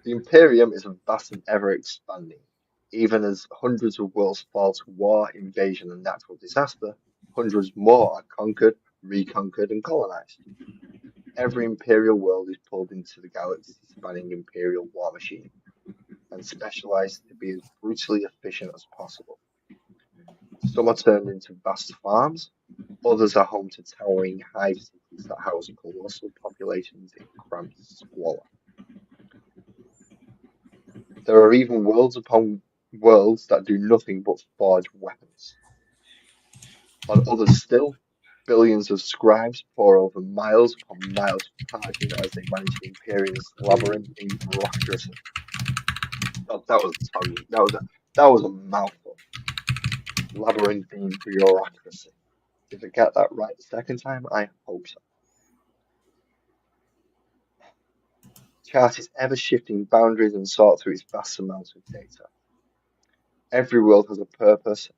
The Imperium is vast and ever expanding. Even as hundreds of worlds fall to war, invasion, and natural disaster, hundreds more are conquered, reconquered, and colonized. Every Imperial world is pulled into the galaxy-spanning Imperial war machine and specialized to be as brutally efficient as possible. Some are turned into vast farms, others are home to towering hive cities that house colossal populations in cramped squalor. There are even worlds upon worlds that do nothing but forge weapons. On others still, billions of scribes pour over miles upon miles of parchment as they manage the Imperium's labyrinthine bureaucracy. Oh, that was a tongue. That was a mouthful. Labyrinthine bureaucracy. Did I get that right the second time? I hope so. Chart is ever shifting boundaries and sort through its vast amounts of data. Every world has a purpose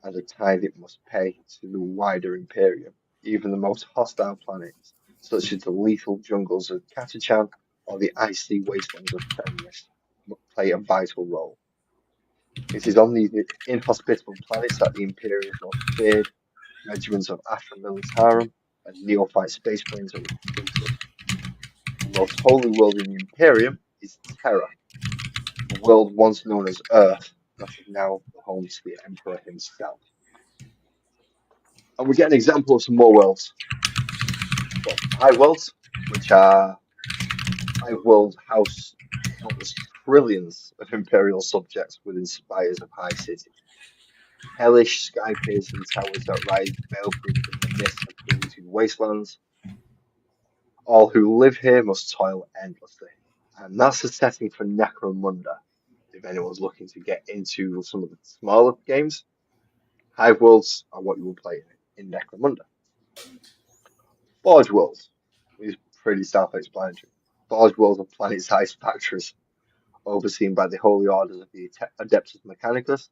and a tithe it must pay to the wider Imperium. Even the most hostile planets, such as the lethal jungles of Catachan or the icy wastelands of Fenris, play a vital role. It is on these inhospitable planets that the Imperium's most feared regiments of Astra Militarum and neophyte space marines are recruited. The most holy world in the Imperium is Terra, the world once known as Earth, that is now the home to the Emperor himself. And we get an example of some more worlds. Well, hive worlds, which are hive world house countless trillions of imperial subjects within spires of high cities. Hellish sky-piercing towers that rise baleful from the midst of polluted wastelands. All who live here must toil endlessly. And that's the setting for Necromunda. If anyone's looking to get into some of the smaller games, Hive Worlds are what you will play in Necromunda. Forge Worlds is pretty self-explanatory. Forge Worlds are planet-sized factories overseen by the Holy Orders of the Adeptus Mechanicus.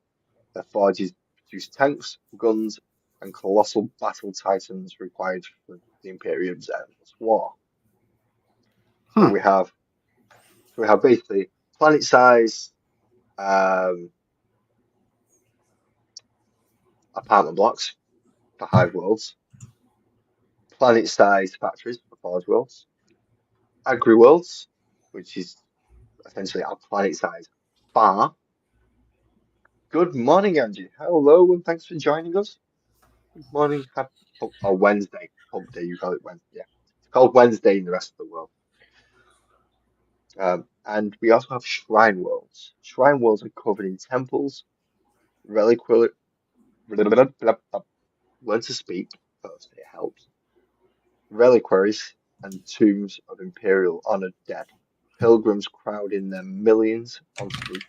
Their forges produce tanks, guns, and colossal battle titans required for the Imperium's endless war. So Hmm. we have basically planet-sized um, apartment blocks for Hive Worlds, planet-sized factories for Forge Worlds, Agri Worlds, which is essentially our planet-sized bar. Good morning, Angie. Hello, and thanks for joining us. Good morning. Wednesday. Hump day, you call it Wednesday. Yeah. It's called Wednesday in the rest of the world. And we also have Shrine Worlds. Shrine Worlds are covered in temples, reliquary. Learn to speak first, it helps. Reliquaries and tombs of imperial honored dead. Pilgrims crowd in their millions onto the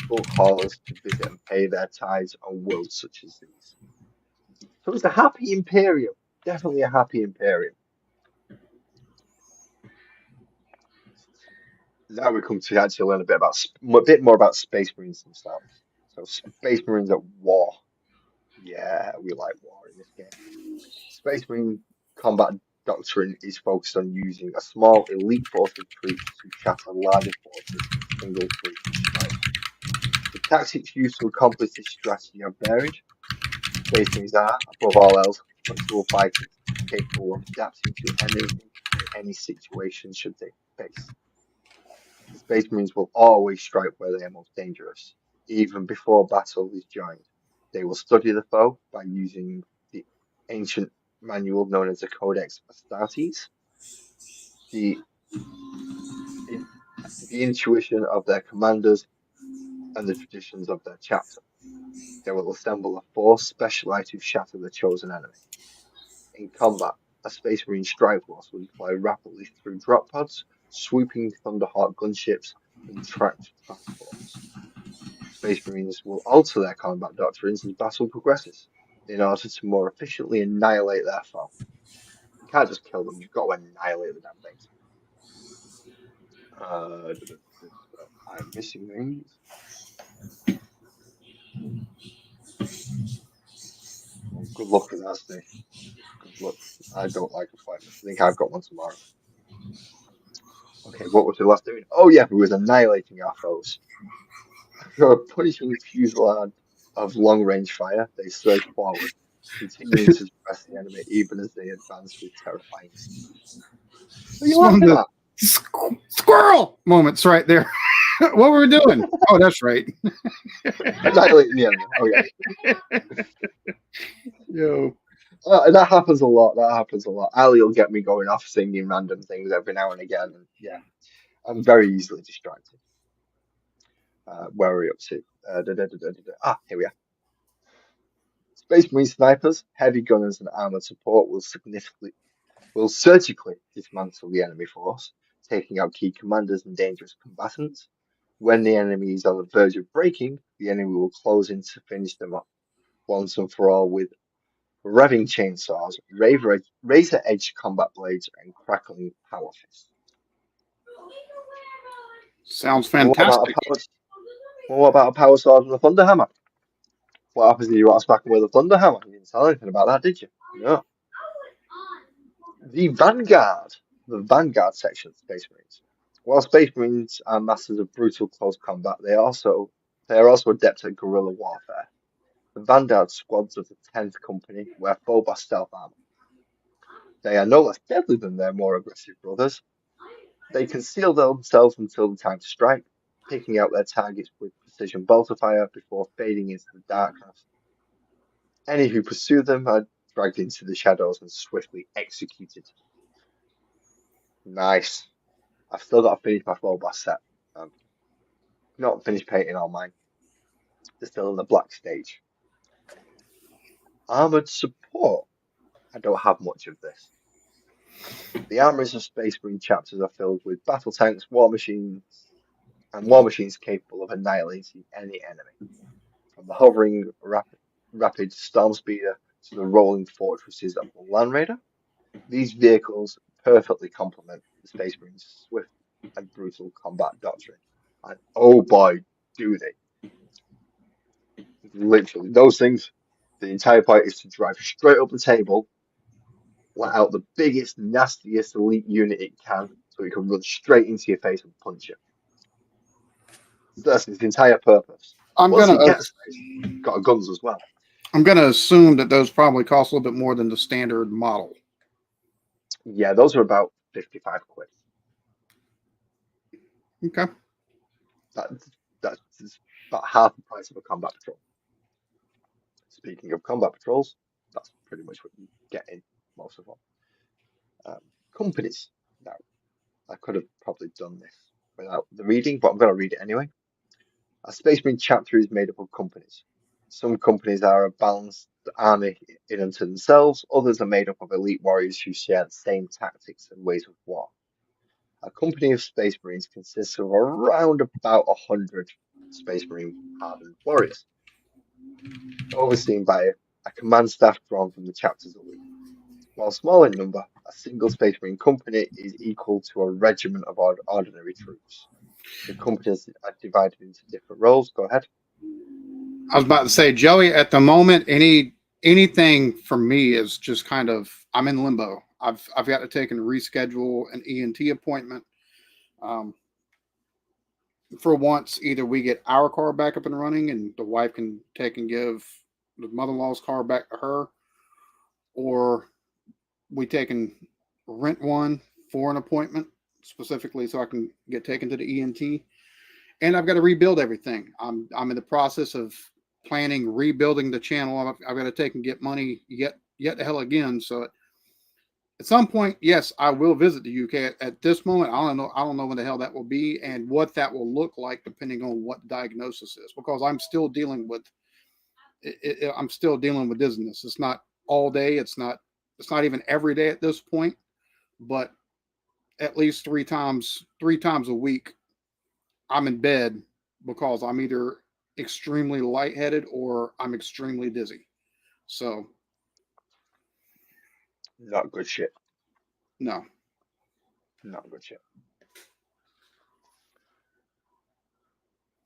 book halls to visit and pay their tithes on worlds such as these. So it's a happy imperium, definitely a happy imperium. Now we come to actually learn a bit more about Space Marines themselves. So Space Marines at war. Yeah, we like war in this game. Space Marine combat doctrine is focused on using a small elite force of troops to shatter larger forces in a single brutal strike. The tactics used to accomplish this strategy are varied. Space Marines are, above all else, flexible fighters capable of adapting to anything and any situation should they face. The Space Marines will always strike where they are most dangerous. Even before battle is joined, they will study the foe by using the ancient manual known as the Codex Astartes, the, in, the intuition of their commanders, and the traditions of their chapter. They will assemble a force specialized to shatter the chosen enemy. In combat, a Space Marine strike force will deploy rapidly through drop pods, swooping Thunderhawk gunships, and tracked transports. Space Marines will alter their combat doctrines as battle progresses, in order to more efficiently annihilate their foe. You can't just kill them, you've got to annihilate the damn things. I'm missing things. Oh, good luck with that, Steve. Good luck. I don't like appointments. I think I've got one tomorrow. Okay, what was the last doing? Oh yeah, we was annihilating our foes. After a punishing fusillade of long-range fire, they surged forward, continuing to suppress the enemy even as they advanced with terrifying speed. What are you It's one of laughing the at? squirrel moments right there. What were we doing? Oh, that's right. Annihilating the enemy. Oh yeah. Yo. And that happens a lot. That happens a lot. Ali will get me going off singing random things every now and again. And yeah, I'm very easily distracted. Where are we up to? Here we are. Space Marine snipers, heavy gunners, and armored support will surgically dismantle the enemy force, taking out key commanders and dangerous combatants. When the enemy is on the verge of breaking, the enemy will close in to finish them up once and for all with revving chainsaws, razor-edged combat blades, and crackling power fists. Sounds And fantastic. what about a power sword and a thunder hammer? What happens if you want to smack them with a thunder hammer? You didn't tell anything about that, did you? No. The Vanguard, the Vanguard section of Space Marines. While Space Marines are masters of brutal close combat, they are also adept at guerrilla warfare. The Vanguard squads of the 10th Company wear full blast stealth armor. They are no less deadly than their more aggressive brothers. They conceal themselves until the time to strike. picking out their targets with precision bolter fire before fading into the darkness. Any who pursue them are dragged into the shadows and swiftly executed. Nice. I've still got to finish my full boss set. Um, not finished painting all mine. They're still in the black stage. Armored support. I don't have much of this. The armories of Space Marine chapters are filled with battle tanks, war machines capable of annihilating any enemy. From the hovering rapid storm speeder to the rolling fortresses of the Land Raider, these vehicles perfectly complement the Space Marine's swift and brutal combat doctrine. And oh boy, do they! Literally, those things. The entire point is to drive straight up the table, let out the biggest, nastiest elite unit it can, so it can run straight into your face and punch you. So that's its entire purpose. I'm Once gonna it gets there, it's got guns as well. I'm gonna assume that those probably cost a little bit more than the standard model. Yeah, those are about 55 quid. Okay. That, that's about half the price of a combat patrol. Speaking of combat patrols, that's pretty much what you get in most of them. Um, Companies. Now, I could have probably done this without the reading, but I'm going to read it anyway. A Space Marine chapter is made up of companies. Some companies are a balanced army in and to themselves, others are made up of elite warriors who share the same tactics and ways of war. A company of Space Marines consists of around about 100 Space Marine hardened warriors, overseen by a command staff drawn from the chapter's elite. While small in number, a single Space Marine company is equal to a regiment of ordinary troops. The companies are divided into different roles. Go ahead. I was about to say, Joey, at the moment, anything for me is just kind of I'm in limbo. I've got to take and reschedule an ENT appointment. Um, for once, either we get our car back up and running, and the wife can take and give the mother-in-law's car back to her, or we take and rent one for an appointment specifically so I can get taken to the ENT. And I've got to rebuild everything. I'm in the process of planning rebuilding the channel. I've got to take and get money yet the hell again. So at some point, yes, I will visit the UK. At this moment, I don't know when the hell that will be and what that will look like, depending on what the diagnosis is. Because I'm still dealing with I'm still dealing with dizziness. It's not all day. It's not even every day at this point, but at least three times a week, I'm in bed because I'm either extremely lightheaded or I'm extremely dizzy. So Not good shit. no. Not good shit.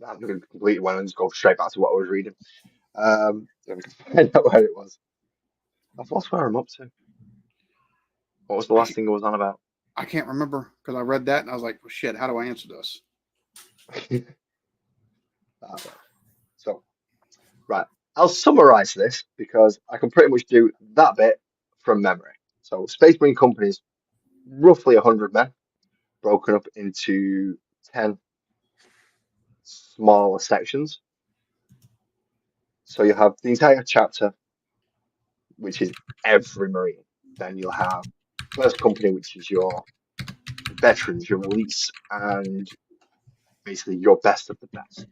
I'm going to completely went and just go straight back to what I was reading. Let me find out where it was. I've lost where I'm up to. What was the last thing I was on about? I can't remember because I read that and I was like, well, shit, how do I answer this? Right. So, right. I'll summarize this because I can pretty much do that bit from memory. So, Space Marine companies, roughly 100 men, broken up into 10 smaller sections. So, you have the entire chapter, which is every Marine. Then you'll have first company, which is your veterans, your elites, and basically your best of the best.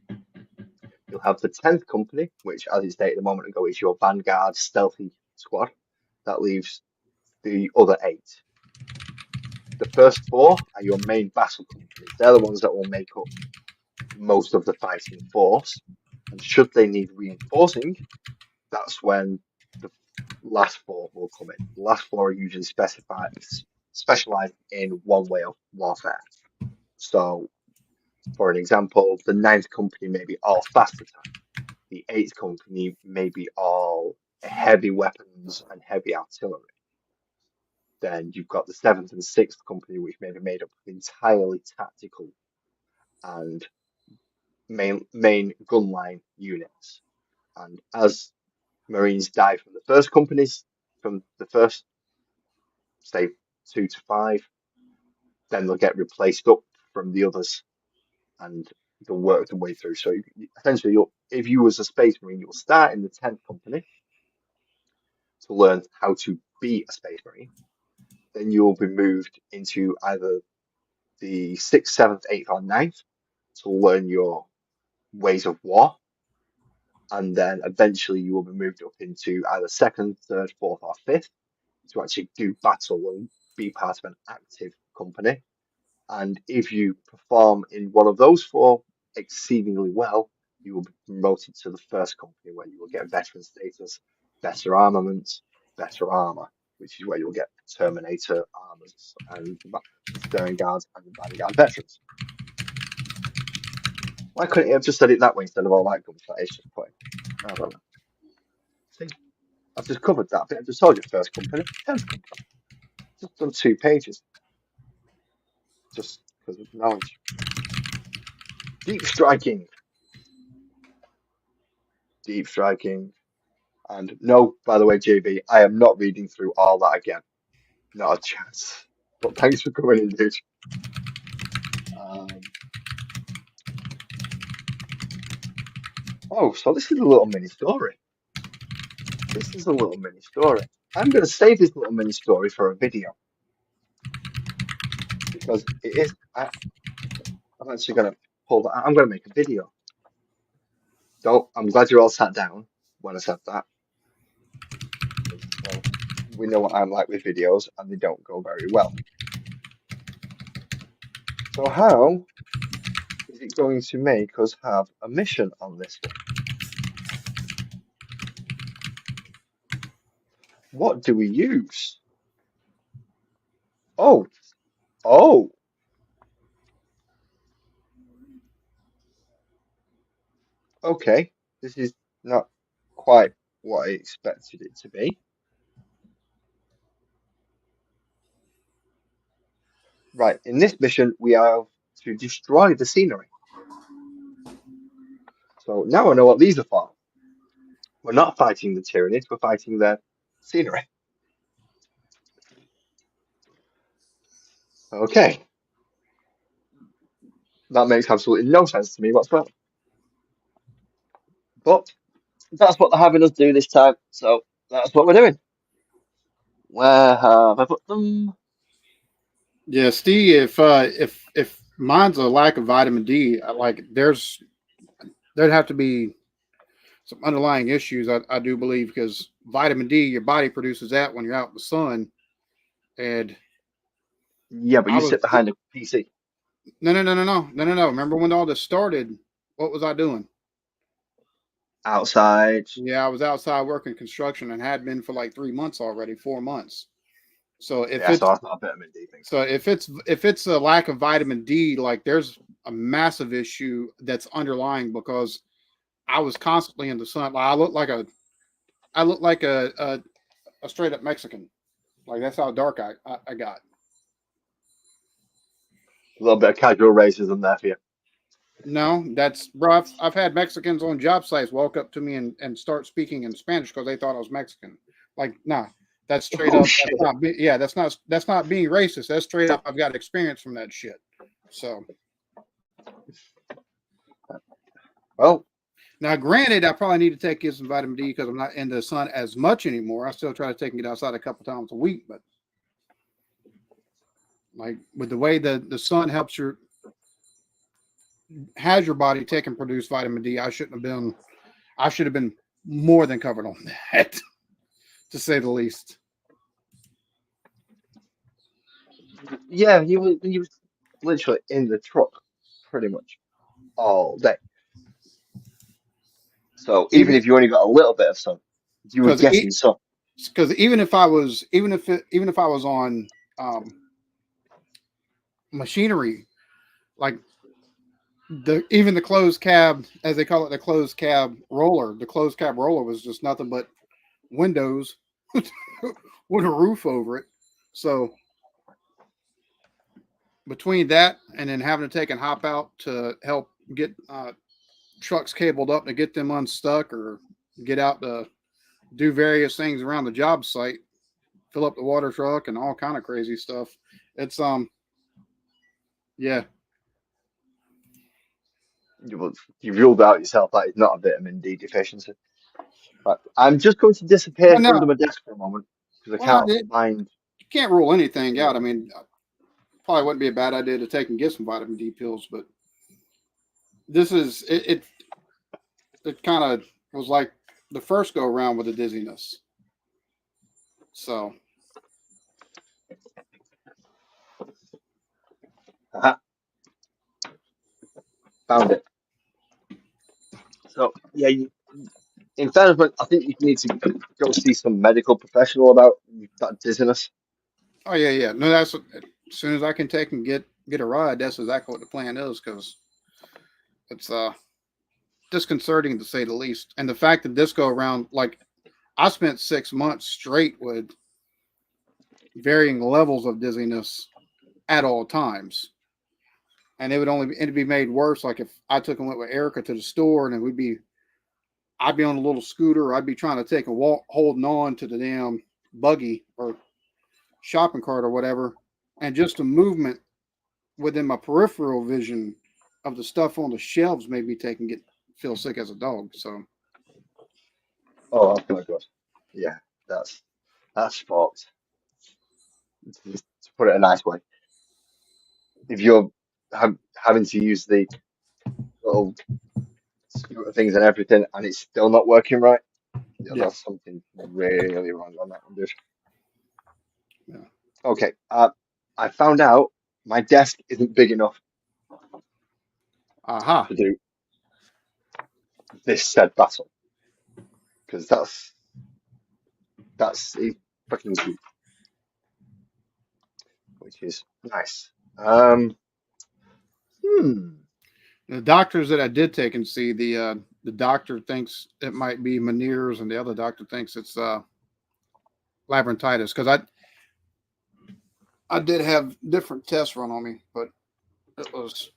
You'll have the 10th company, which, as it stated a moment ago, is your vanguard stealthy squad. That leaves the other 8. The first 4 are your main battle companies. They're the ones that will make up most of the fighting force. And should they need reinforcing, that's when the last 4 will come in. The last 4 are usually specialized in one way of warfare. So, for an example, the 9th company may be all fast attack. The 8th company may be all heavy weapons and heavy artillery. Then you've got the 7th and 6th company, which may be made up of entirely tactical and main gun line units. And as Marines die from the first companies, from the first, say, 2 to 5, then they'll get replaced up from the others. And You'll work the way through. So essentially, if you was a space marine, you'll start in the 10th company to learn how to be a space marine. Then you'll be moved into either the 6th, 7th, 8th, or 9th to learn your ways of war. And then eventually you will be moved up into either 2nd, 3rd, 4th, or 5th to actually do battle and be part of an active company. And if you perform in one of those four exceedingly well, you will be promoted to the 1st company where you will get veteran status, better armaments, better armor, which is where you'll get Terminator armors and the Stern Guards and the Vanguard veterans. Why couldn't you have just said it that way instead of all that gunfire? It's just putting. I don't know. See, I've just covered that bit. I just told you 1st company, 10th company. Just done 2 pages. Just because of knowledge. Deep striking. Deep striking. And no, by the way, JB, I am not reading through all that again. Not a chance. But thanks for coming in, dude. Oh, so this is a little mini story. This is a little mini story. I'm going to save this little mini story for a video. Because it is. I'm actually going to pull that. I'm going to make a video. I'm glad you all sat down when I said that. So we know what I'm like with videos, and they don't go very well. So how is it going to make us have a mission on this one? What do we use? Oh, oh, okay. This is not quite what I expected it to be. Right, in this mission, we have to destroy the scenery. So now I know what these are for. We're not fighting the Tyranids, we're fighting their scenery. Okay, that makes absolutely no sense to me whatsoever. But that's what they're having us do this time, so that's what we're doing. Where have I put them? Yeah, Steve. If mine's a lack of vitamin D, there'd have to be some underlying issues. I do believe because vitamin D, your body produces that when you're out in the sun, and Yeah, but I you was sit behind a PC no. Remember when all this started? What was I doing? outside. Yeah, I was outside working construction and had been for like 3 months already, 4 months. So if Yeah, so it's that's not a vitamin D thing. if it's a lack of vitamin D, like there's a massive issue that's underlying because I was constantly in the sun. Like I look like a straight up Mexican. Like that's how dark I got. A little bit of casual racism there for you. No, that's bro. I've had Mexicans on job sites walk up to me and start speaking in Spanish because they thought I was Mexican. Like, nah, that's straight Oh up. shit. Yeah, that's not being racist. That's straight up. I've got experience from that shit. So Well, now, granted, I probably need to take some vitamin D because I'm not in the sun as much anymore. I still try to take and get outside a couple times a week, but like with the way the sun helps has your body take and produce vitamin D, I should have been more than covered on that, to say the least. yeah, he was literally in the truck pretty much all day. So even Even if you only got a little bit of sun, you were because getting sun. even if I was even if I was on um, machinery, like the closed cab, as they call it, the closed cab roller was just nothing but windows with a roof over it. So between that and then having to take and hop out to help get trucks cabled up to get them unstuck or get out to do various things around the job site, fill up the water truck and all kind of crazy stuff. It's yeah. you ruled out yourself that it's not a vitamin D deficiency. Right. I'm just going to disappear Well, from no, under my desk for a moment because I well, can't you find. can't rule anything out. I mean, probably wouldn't be a bad idea to take and get some vitamin D pills, but this is it kind of was like the first go around with the dizziness. So, Aha, found it. So yeah, in fairness, but I think you need to go see some medical professional about that dizziness. oh yeah, yeah. No, that's as soon as I can take and get a ride. That's exactly what the plan is because it's disconcerting to say the least. And the fact that this go around, like I spent 6 months straight with varying levels of dizziness at all times. And it'd be made worse. Like if I took and went with Erica to the store and it would be I'd be on a little scooter, or I'd be trying to take a walk, holding on to the damn buggy or shopping cart or whatever, and just the movement within my peripheral vision of the stuff on the shelves made me take and get feel sick as a dog. So Oh, that's my God. Yeah, that's fucked. To put it a nice way, if you're having to use the little scooter things and everything, and it's still not working right, yeah, yeah, that's something really wrong on that one, dude. yeah. Okay, I found out my desk isn't big enough Aha. to do this said battle because that's a fucking huge, which is nice. Hmm. The doctors that I did take and see, the doctor thinks it might be Meniere's, and the other doctor thinks it's labyrinthitis. Because I did have different tests run on me, but it was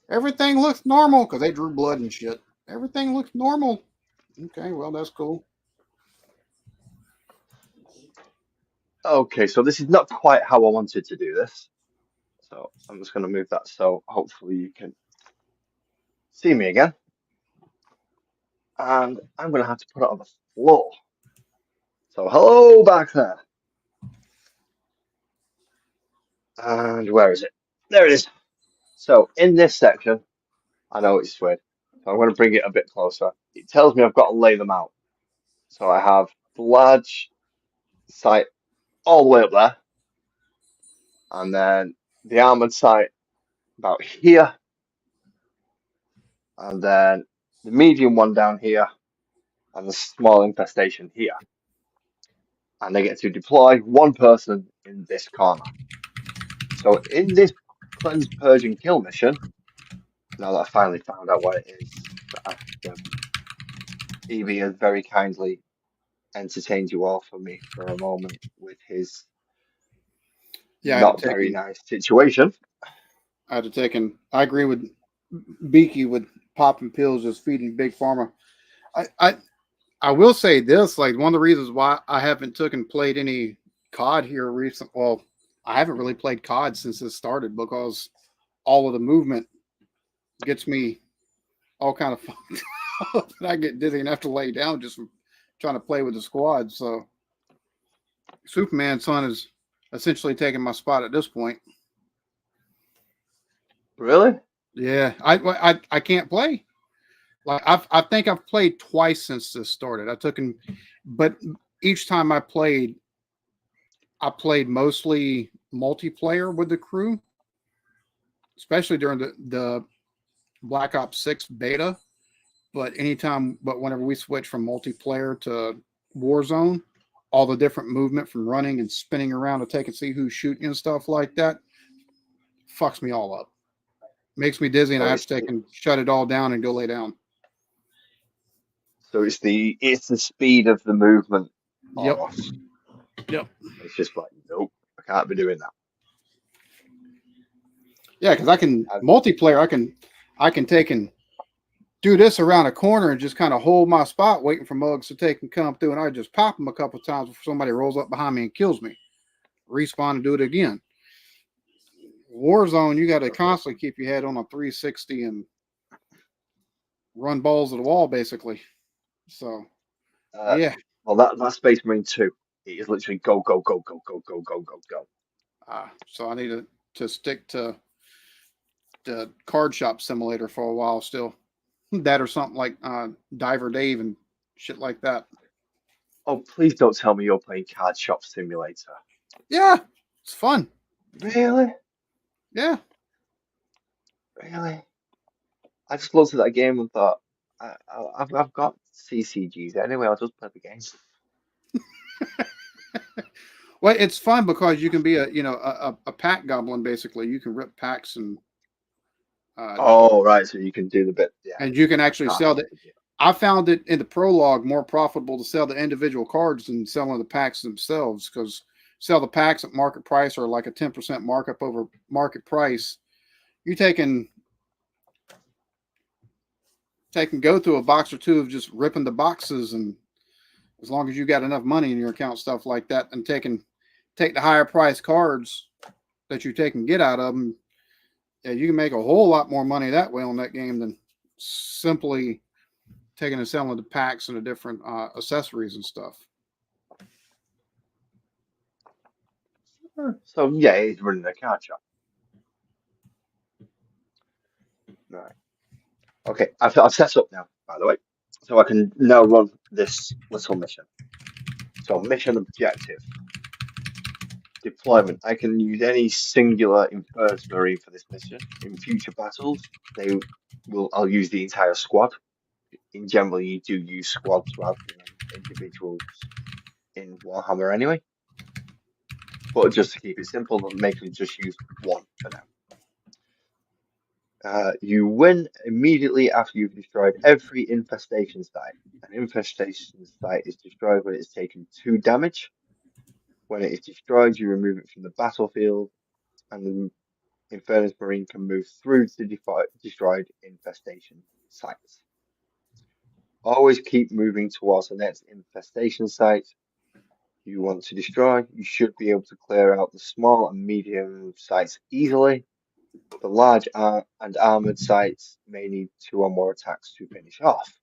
everything looks normal because they drew blood and shit. Everything looks normal. Okay, well that's cool. Okay, so this is not quite how I wanted to do this. So I'm just going to move that so hopefully you can see me again. And I'm going to have to put it on the floor. So hello back there. And where is it? There it is. So in this section, I know it's weird. So I'm going to bring it a bit closer. It tells me I've got to lay them out. So I have the large site all the way up there, and then the armored site about here, and then the medium one down here, and the small infestation here. And they get to deploy one person in this corner. So in this cleanse, purge, and kill mission, now that I finally found out what it is, after Evie has very kindly entertained you all for me for a moment with his Yeah, I had to not take very and nice situation. I agree with Beaky with popping pills, just feeding big pharma. I, I I will say this, like one of the reasons why I haven't took and played any COD here recent. Well, I haven't really played COD since it started because all of the movement gets me all kind of fucked up, and I get dizzy and have to lay down just from trying to play with the squad. So Superman's son is essentially taking my spot at this point. Really? Yeah, I can't play. Like I think I've played twice since this started. I took and but each time I played mostly multiplayer with the crew, especially during the Black Ops 6 beta. But whenever we switch from multiplayer to Warzone, all the different movement from running and spinning around to take and see who's shooting and stuff like that fucks me all up. Makes me dizzy, and So I have to take and shut it all down and go lay down. it's the speed of the movement Yep. almost. Yep. It's just like nope, I can't be doing that. Yeah, because I can And multiplayer. I can take and do this around a corner and just kind of hold my spot, waiting for mugs to take and come through, and I just pop them a couple of times before somebody rolls up behind me and kills me. Respawn and do it again. Warzone, you got to constantly keep your head on a 360 and run balls to the wall basically. So Uh, yeah, well, that's Space Marine 2. It is literally go, go, go, go, go, go, go, go, go. so I need to stick to the card shop simulator for a while still. That or something like Diver Dave and shit like that. Oh, please don't tell me you're playing Card Shop Simulator. Yeah, it's fun. Really? Yeah. Really? I just looked at that game and thought, I've got CCGs anyway. I'll just play the game. Well, it's fun because you can be a pack goblin basically. You can rip packs uh, Oh, right. So you can do the bit. Yeah, and you can I actually can't sell help the. it. Yeah. I found it in the prologue more profitable to sell the individual cards than selling the packs themselves because sell the packs at market price or like a 10% markup over market price. You taking go through a box or two of just ripping the boxes, and as long as you got enough money in your account, stuff like that, and take the higher price cards that you take and get out of them, yeah, you can make a whole lot more money that way on that game than simply taking and selling the packs and the different accessories and stuff. So yeah, he's running a card shop. Right. Okay, I've set up now, by the way, so I can now run this little mission. So mission objective. Deployment. I can use any singular Infernus Marine for this mission. In future battles, I'll use the entire squad. In general, you do use squads rather than individuals in Warhammer anyway. But just to keep it simple, I'm making just use one for now. You win immediately after you've destroyed every infestation site. An infestation site is destroyed when it is taken 2 damage. When it is destroyed, you remove it from the battlefield, and the Infernus Marine can move through to destroyed infestation sites. Always keep moving towards the next infestation site you want to destroy. You should be able to clear out the small and medium sites easily. The large and armored sites may need 2 or more attacks to finish off.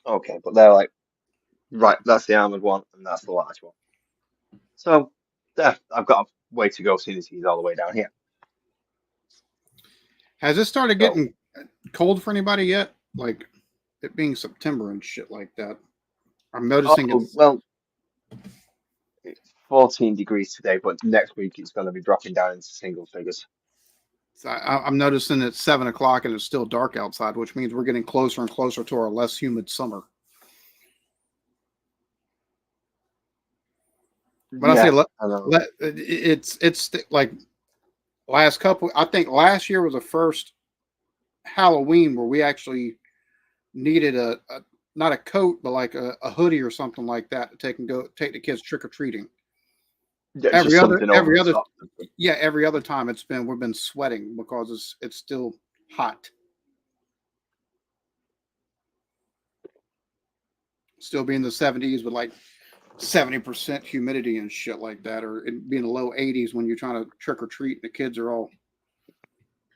Okay, but they're like, right, that's the armored one and that's the large one. So there, I've got a way to go seeing as he's all the way down here. Has it started So, getting cold for anybody yet? Like it being September and shit like that. I'm noticing oh, it's. well, it's 14 degrees today, but next week it's going to be dropping down into single figures. I'm noticing it's 7 o'clock and it's still dark outside, which means we're getting closer and closer to our less humid summer. But I say Yeah, I know. it's like last couple. I think last year was the first Halloween where we actually needed a not a coat, but like a hoodie or something like that to take the kids trick or treating. Yeah, just something over Every the other top. yeah, every other time we've been sweating because it's still hot, still being the 70s with like 70% humidity and shit like that, or it being the low 80s when you're trying to trick or treat. The kids are all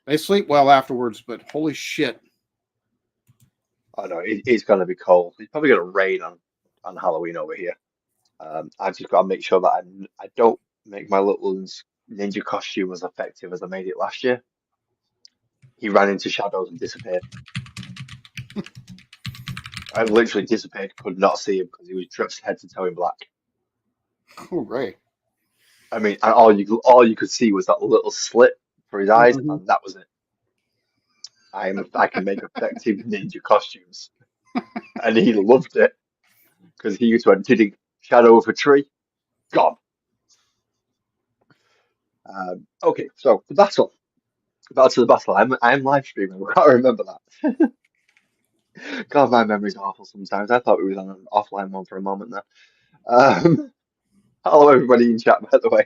they sleep well afterwards, but holy shit. I know it's going to be cold. It's probably going to rain on Halloween over here. I just got to make sure that I don't make my little ninja costume as effective as I made it last year. He ran into shadows and disappeared. I literally disappeared, could not see him because he was dressed head to toe in black. Oh, great. I mean, and all you could see was that little slit for his eyes, Mm-hmm. and that was it. I can make effective ninja costumes, and he loved it because he used to did he shadow of a tree, gone. Okay, so the battle. Back to the battle. I'm live streaming. I can't remember that. God, my memory's awful sometimes. I thought we was on an offline one for a moment there. Um, hello everybody in chat, by the way.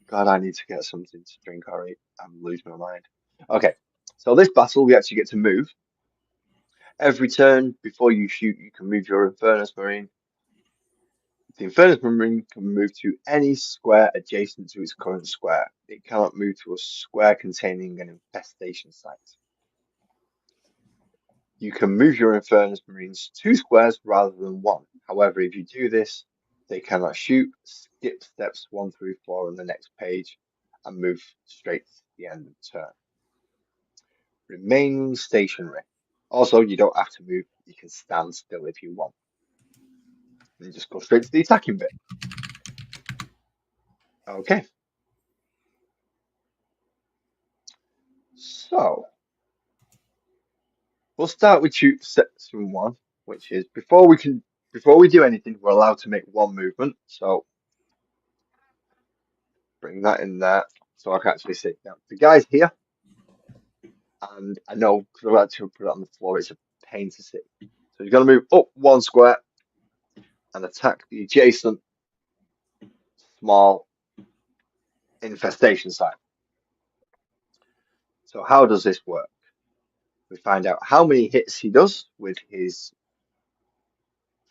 God, I need to get something to drink or eat. I'm losing my mind. Okay, so this battle we actually get to move. Every turn before you shoot, you can move your Infernus Marine. The Infernus Marine can move to any square adjacent to its current square. It cannot move to a square containing an infestation site. You can move your Infernus Marines 2 squares rather than 1. However, if you do this, they cannot shoot, skip steps 1 through 4 on the next page, and move straight to the end of the turn. Remain stationary. Also, you don't have to move, you can stand still if you want. And just go straight to the attacking bit. Okay. So, we'll start with section 1, which is before we do anything, we're allowed to make 1 movement. So bring that in there so I can actually see. Now the guy's here, and I know because I've actually put it on the floor, it's a pain to see. So you're going to move up 1 square and attack the adjacent small infestation site. So how does this work? We find out how many hits he does with his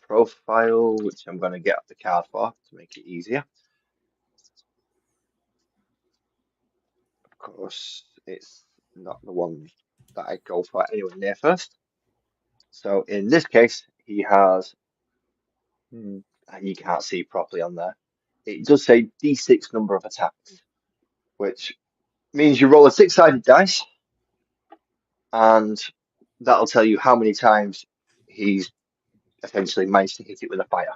profile, which I'm going to get up the card for to make it easier. Of course, it's not the one that I go for anywhere near first. So in this case, he has, you can't see properly on there. It does say D6 number of attacks, which means you roll a 6-sided dice, and that'll tell you how many times he's essentially managed to hit it with a fire.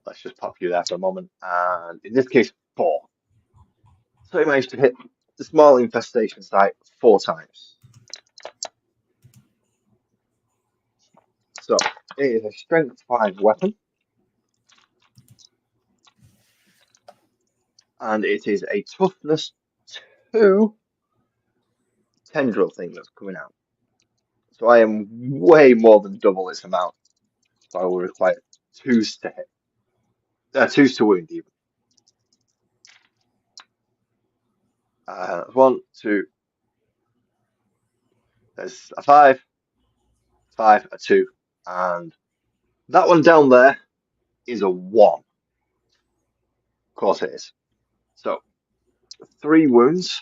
Let's just pop you there for a moment. And in this case, 4. So he managed to hit the small infestation site 4 times. So it is a strength 5 weapon. And it is a toughness 2 tendril thing that's coming out. So I am way more than double its amount. So I will require 2s to hit. 2s to wound even. 1, 2. There's a 5, a 2, and that one down there is a 1. Of course it is. So 3 wounds.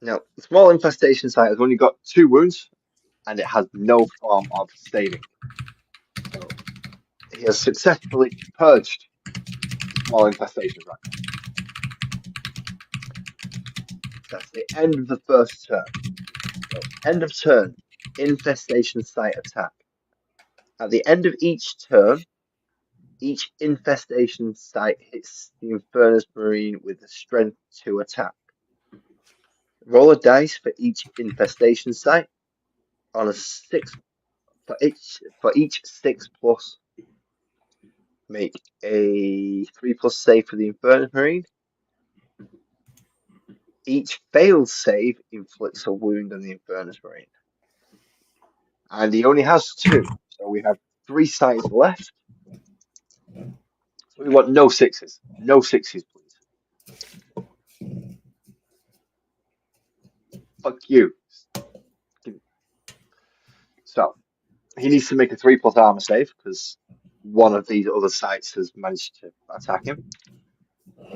Now, the small infestation site has only got 2 wounds, and it has no form of saving. So he has successfully purged the small infestation site. That's the end of the first turn. So, end of turn, infestation site attack. At the end of each turn, each infestation site hits the Infernus Marine with a strength 2 attack. Roll a dice for each infestation site on a 6 for each 6+. Make a 3+ save for the Infernus Marine. Each failed save inflicts a wound on the Infernus Marine. And he only has 2, so we have 3 sites left. So we want no 6s. No 6s, please. Fuck you. So he needs to make a 3+ armor save because one of these other sites has managed to attack him,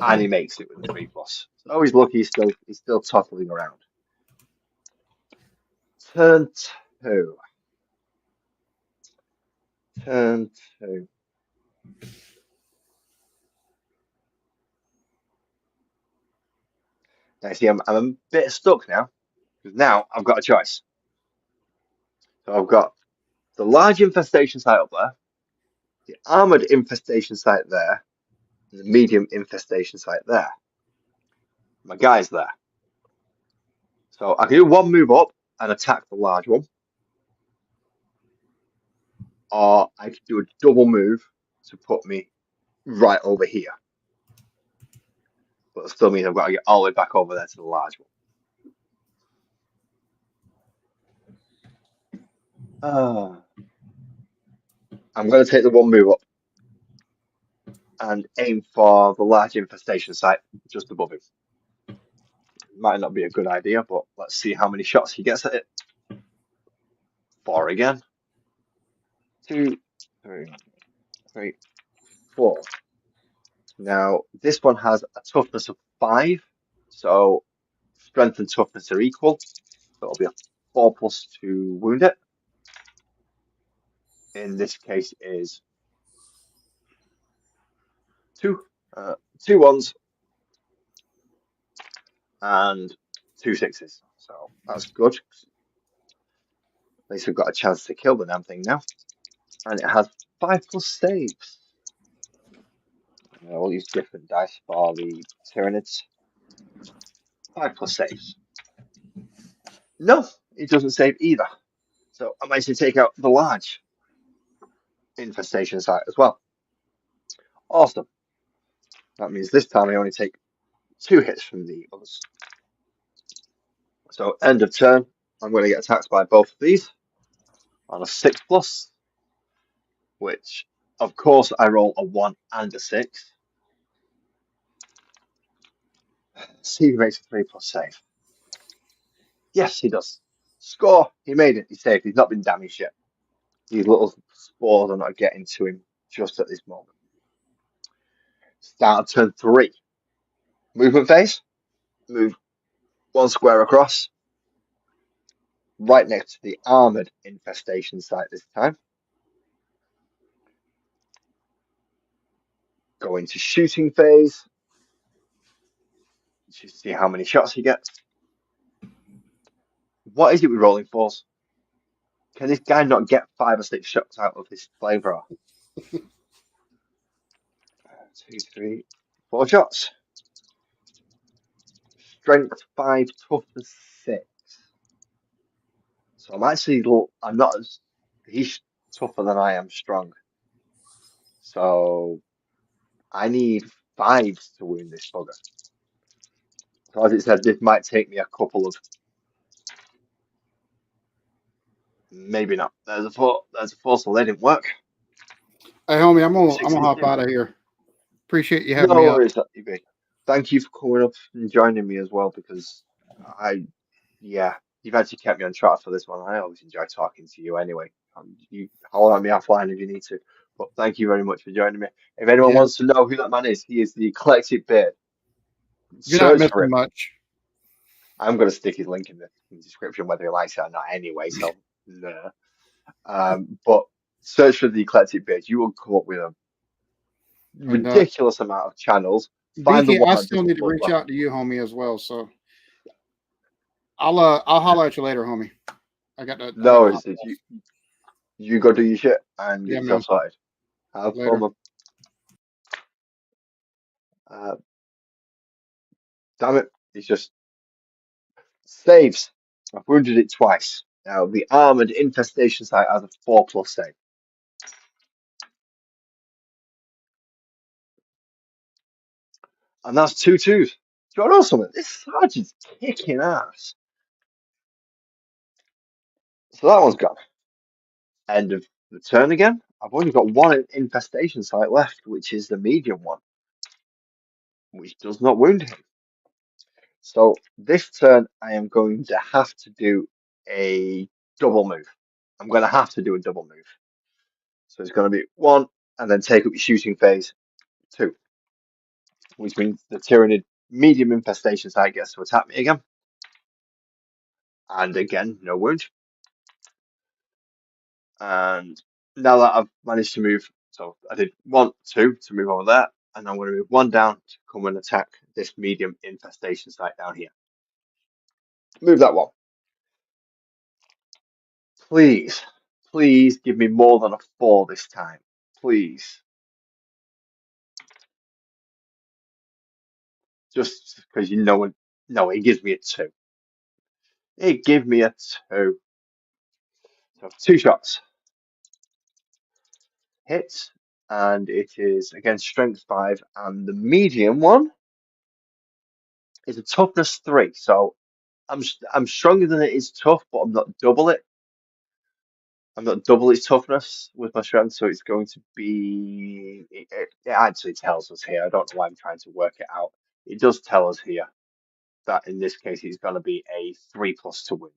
and he makes it with a 3+. So he's lucky. He's still toppling around. Turn 2. Turn 2. Now see, I'm a bit stuck now because now I've got a choice. So I've got the large infestation site up there, the armored infestation site there, and the medium infestation site there. My guy's there. So I can do 1 move up and attack the large one. Or I could do a double move to put me right over here. But it still means I've got to get all the way back over there to the large one. I'm going to take the 1 move up and aim for the large infestation site just above him. Might not be a good idea, but let's see how many shots he gets at it. 4 again. 2, 3, 4. Now, this one has a toughness of 5, so strength and toughness are equal. So it'll be a 4 plus to wound it. In this case is two, two ones and two sixes. So that's good. At least we've got a chance to kill the damn thing now. And it has 5 plus saves. We'll use different dice for the Tyranids. 5 plus saves. No, it doesn't save either. So I managed to take out the large infestation site as well. Awesome. That means this time I only take 2 hits from the others. So end of turn, I'm going to get attacked by both of these on a 6 plus, which of course I roll a 1 and a 6. See if he makes a 3 plus save. Yes, he does. Score! He made it. He saved. He's not been damaged yet. These little spores are not getting to him just at this moment. Start of turn 3. Movement phase. Move 1 square across. Right next to the armored infestation site this time. Go into shooting phase. Just see how many shots he gets. What is it with rolling fours? Can this guy not get 5 or 6 shots out of his flamethrower? 2, 3, 4 shots. Strength 5, toughness 6. So I'm not as, he's tougher than I am strong. So I need 5s to wound this bugger. So as it said, this might take me a couple of, maybe not. There's a 4, so they didn't work. Hey, homie, I'm gonna 6s hop didn't out of work. here. Appreciate you having No me up. worries, EB. Thank you for coming up and joining me as well because I, yeah, you've actually kept me on track for this one. I always enjoy talking to you anyway. You holler at me offline if you need to. But thank you very much for joining me. If anyone Yeah, wants to know who that man is, he is the Eclectic Beard. you're not Search for missing him. much. I'm going to stick his link in the description, whether he likes it or not, anyway. So, nah. But search for the Eclectic Beard. You will come up with a And ridiculous amount of channels. Find the BK, one I that still doesn't need to look reach like. out to you, homie, as well. So I'll holler at you later, homie. I got No, to is hop it off. you go do your shit and get Yeah, yourself man. started. Have fun, Later. man. Uh, damn it. He's just saves. I've wounded it twice. Now, the armored infestation site has a 4 plus save. And that's 2 twos. Do you want to know something? This sergeant's kicking ass. So that one's gone. End of the turn again. I've only got one infestation site left, which is the medium one, which does not wound him. So this turn, I am going to have to do a double move. I'm going to have to do a double move. So it's going to be 1 and then take up your shooting phase 2, which means the Tyranid medium infestation site gets to attack me again. And again, no wound. And now that I've managed to move, so I did 1, 2 to move over there, and I'm going to move 1 down to come and attack this medium infestation site down here. Move that 1. Please, please give me more than a 4 this time. Please. Just because you know it. No, it gives me a 2. It gives me a 2. So 2 shots. Hits. And it is against strength 5. And the medium one is a toughness 3. So I'm stronger than it is tough, but I'm not double it. I'm not double its toughness with my strength, so it's going to be. It actually tells us here. I don't know why I'm trying to work it out. It does tell us here that in this case it's going to be a 3 plus to win.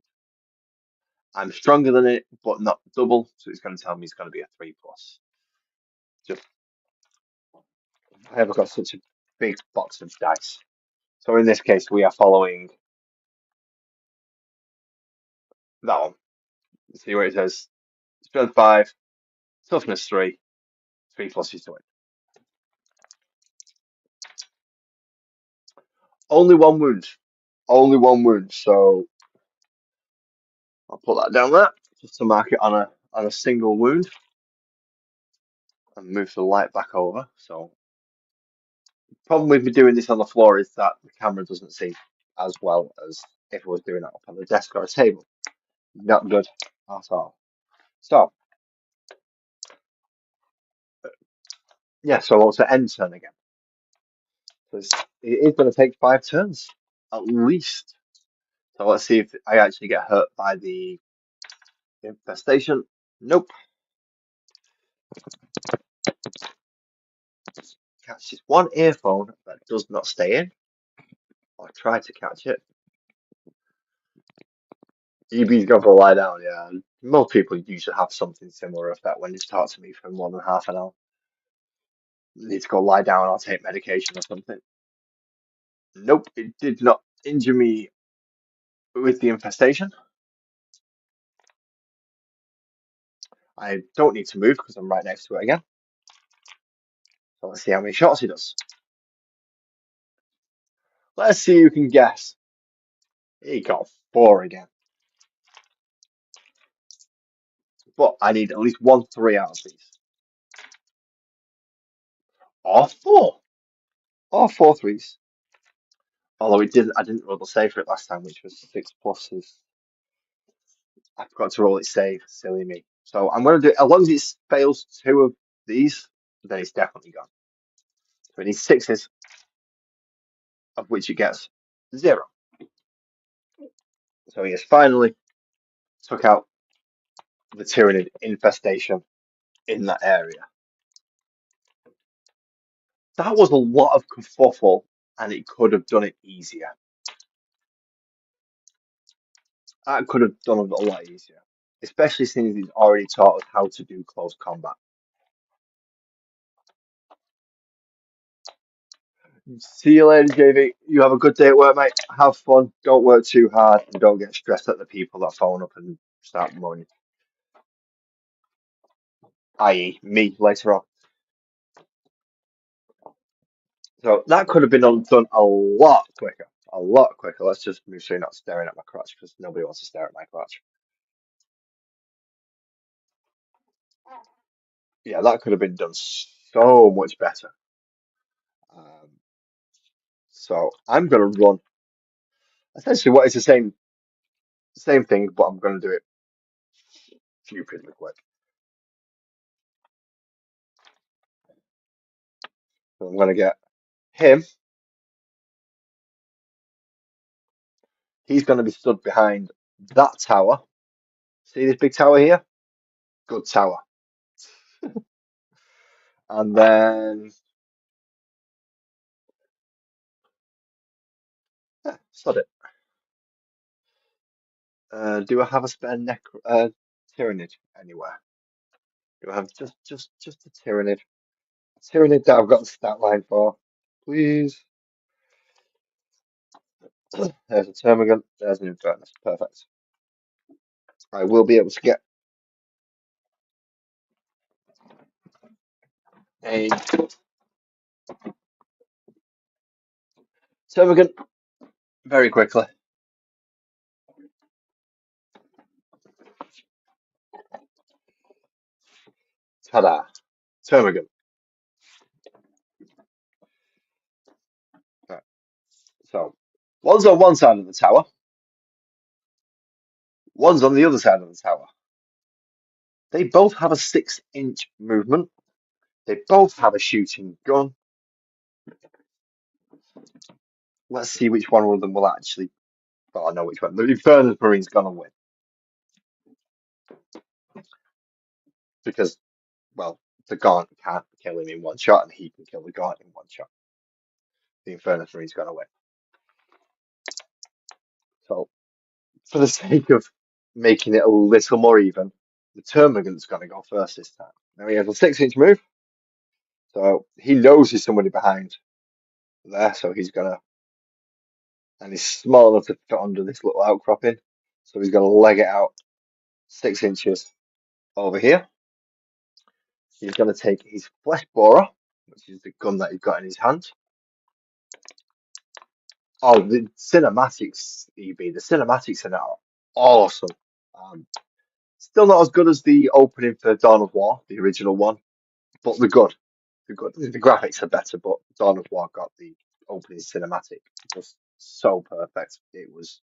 I'm stronger than it, but not double, so it's going to tell me it's going to be a 3 plus. Just I have got such a big box of dice, So in this case, we are following that one. See what it says. Strength 5, toughness 3, 3 pluses to it. Only one wound. Only one wound. So I'll put that down there just to mark it on a single wound and move the light back over. So problem with me doing this on the floor is that the camera doesn't see as well as if I was doing it up on the desk or a table. Not good at all. So yeah, so I'll also end turn again. Because it is going to take 5 turns at least. So let's see if I actually get hurt by the infestation. Nope. Catch this one earphone that does not stay in. Or try to catch it. EB's going to lie down, yeah. Most people usually have something similar effect when you talk to me for more than half an hour. Need to go lie down or take medication or something. Nope, it did not injure me with the infestation. I don't need to move because I'm right next to it again. So let's see how many shots he does. Let's see who can guess. He got 4 again. But I need at least 1 3 out of these. Or 4. Or 4 threes. Although I didn't roll the save for it last time, which was 6 pluses. I forgot to roll it save. Silly me. So I'm going to do it. As long as it fails 2 of these, then it's definitely gone. So it needs 6s, of which it gets 0. So he has finally took out the Tyranid infestation in that area. That was a lot of kerfuffle, and it could have done it easier. That could have done it a lot easier, especially since he's already taught us how to do close combat. See you later, JV. You have a good day at work, mate. Have fun. Don't work too hard, and don't get stressed at the people that phone up and start moaning, i.e., me later on. So that could have been done a lot quicker. A lot quicker. Let's just move so you're not staring at my crotch because nobody wants to stare at my crotch. Yeah, that could have been done so much better. Um, so I'm going to run essentially what is the same thing, but I'm going to do it stupidly quick. So I'm going to get him. He's going to be stood behind that tower. See this big tower here? Good tower. And then sod it. Do I have a spare Tyrannid anywhere? Do I have just a Tyrannid? Tyrannid that I've got the stat line for. Please. There's a Termagant, there's an Infernus. Perfect. I will be able to get a Termagant very quickly. Ta-da. Termagant. Right. So, one's on one side of the tower, one's on the other side of the tower. They both have a 6-inch movement. They both have a shooting gun. Let's see which one of them will actually. Well, I know which one. The Infernus Marine's gonna win because, well, the Gaunt can't kill him in one shot, and he can kill the Gaunt in one shot. The Infernus Marine's gonna win. So, for the sake of making it a little more even, the Termagant's gonna go first this time. Now he has a 6-inch move, so he knows there's somebody behind there, so he's gonna and he's small enough to fit under this little outcropping. So he's going to leg it out 6 inches over here. He's going to take his flesh borer, which is the gun that he's got in his hand. Oh, the cinematics, EB, the cinematics in it are awesome. Still not as good as the opening for Dawn of War, the original one, but they're good. They're good. The graphics are better, but Dawn of War got the opening cinematic. It was so perfect. It was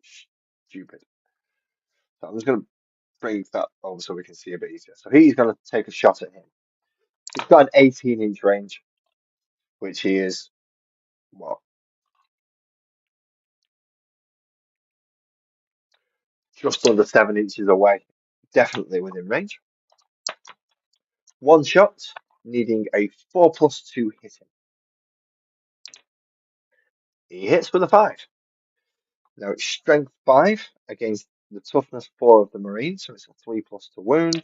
stupid. So I'm just going to bring that over so we can see a bit easier. So he's going to take a shot at him. He's got an 18-inch range, which he is, well, just under 7 inches away. Definitely within range. One shot, needing a 4+2 hitting. He hits with a 5. Now it's strength 5 against the toughness 4 of the Marine, so it's a 3+ to wound.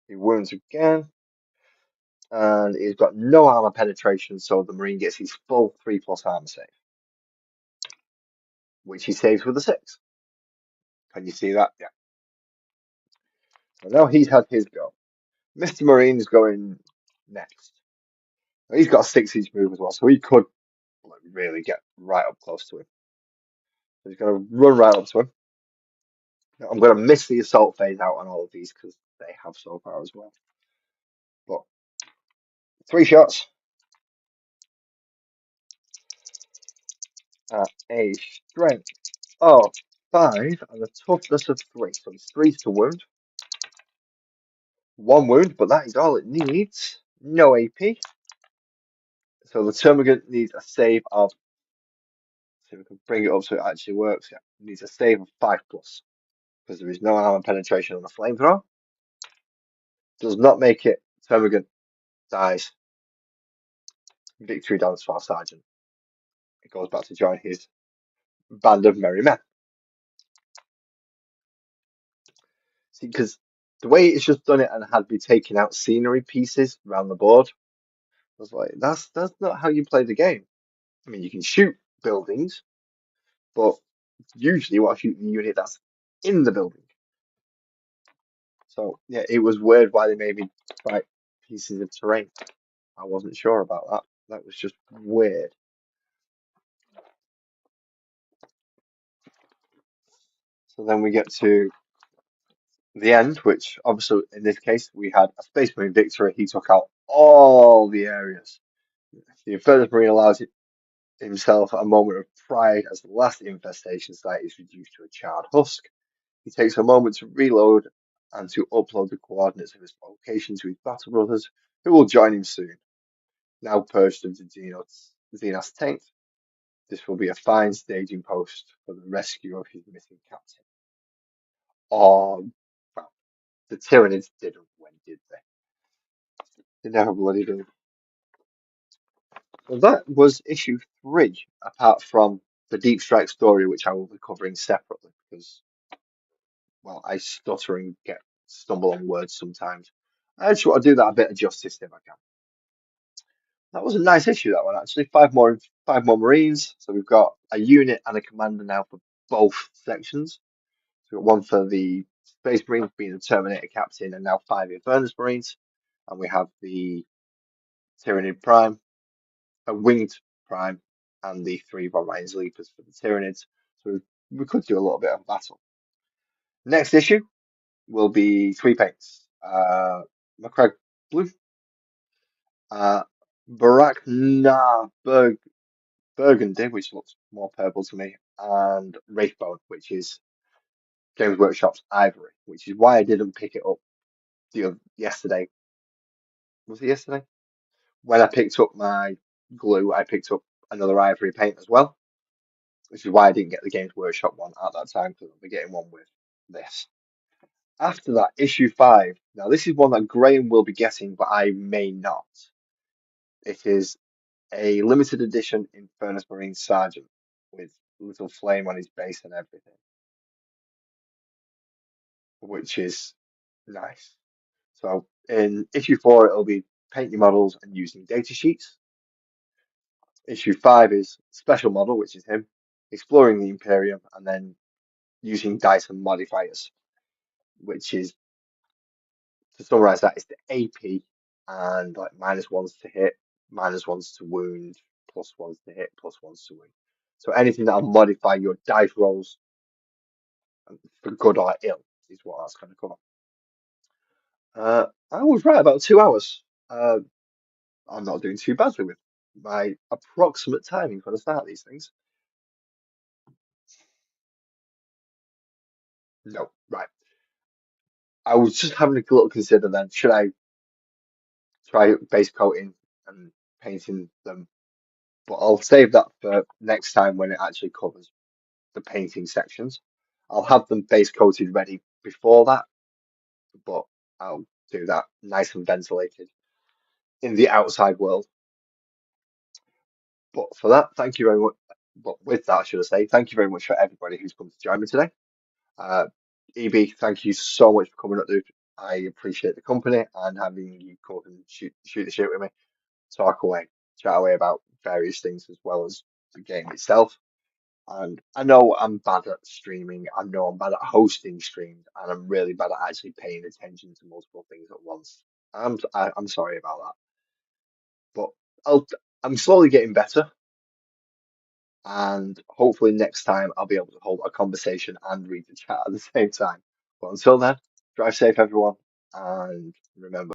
He wounds again, and he's got no armor penetration, so the Marine gets his full 3+ armor save, which he saves with a 6. Can you see that? Yeah. So now he's had his go. Mr. Marine's going next. Now he's got a 6-inch move as well, so he could really get right up close to him. So he's going to run right up to him. Now, I'm going to miss the assault phase out on all of these because they have so far as well. But 3 shots at a strength of 5 and a toughness of 3. So it's 3 to wound. 1 wound, but that is all it needs. No AP. So the Termagant needs a save of, so we can bring it up so it actually works. Yeah, it needs a save of 5+, because there is no armor penetration on the flamethrower. Does not make it. Termagant dies. Victory dance for our sergeant. It goes back to join his band of merry men. See, because the way it's just done it and had me taking out scenery pieces around the board, I was like, that's not how you play the game. I mean, you can shoot buildings, but usually you want to shoot the unit that's in the building. So yeah, it was weird why they made me fight pieces of terrain. I wasn't sure about that. That was just weird. So then we get to the end, which obviously in this case we had a Space Marine victory. He took out all the areas. The Infernus Marine allows himself a moment of pride as the last infestation site is reduced to a charred husk. He takes a moment to reload and to upload the coordinates of his location to his battle brothers, who will join him soon. Now purged of the Xenos taint, this will be a fine staging post for the rescue of his missing captain. Oh, well, the Tyranids didn't win, did they? They never bloody did. Well, that was issue 3, apart from the Deep Strike story, which I will be covering separately because, well, I stutter and stumble on words sometimes. I just want to do that a bit of justice if I can. That was a nice issue, that one actually. Five more Marines. So we've got a unit and a commander now for both sections. So we've got one for the Space Marines being the Terminator Captain, and now 5 Infernus Marines. And we have the Tyranid Prime, a Winged Prime, and the 3 Von Ryan's Leapers for the Tyranids. So we could do a little bit of battle. Next issue will be 3 paints. Macragge Blue, Barak Burgundy, which looks more purple to me, and Wraithbone, which is Games Workshop's Ivory, which is why I didn't pick it up yesterday. Was it yesterday? When I picked up my glue, I picked up another Ivory paint as well, which is why I didn't get the Games Workshop one at that time, because I'll be getting one with this. After that, issue 5. Now, this is one that Graham will be getting, but I may not. It is a limited edition Infernus Marine Sergeant with little flame on his base and everything, which is nice. So in issue 4, it'll be paint your models and using data sheets. Issue 5 is special model, which is him, exploring the Imperium, and then using dice and modifiers, which is, to summarize that, is the AP and like minus ones to hit, minus ones to wound, plus ones to hit, plus ones to wound. So anything that'll modify your dice rolls for good or ill is what that's going to cover. I was right about 2 hours. I'm not doing too badly with my approximate timing for the start of these things. No, right. I was just having a little consider then. Should I try base coating and painting them? But I'll save that for next time when it actually covers the painting sections. I'll have them base coated ready before that, but I'll do that nice and ventilated in the outside world. But for that, thank you very much. But with that, should I say, thank you very much for everybody who's come to join me today. Uh, EB, thank you so much for coming up, dude. I appreciate the company and having you come up and shoot the shit with me, talk away, chat away about various things as well as the game itself. And I know I'm bad at streaming. I know I'm bad at hosting streams, and I'm really bad at actually paying attention to multiple things at once. I'm sorry about that, but I'll I'm slowly getting better, and hopefully next time I'll be able to hold a conversation and read the chat at the same time. But until then, drive safe, everyone, and remember.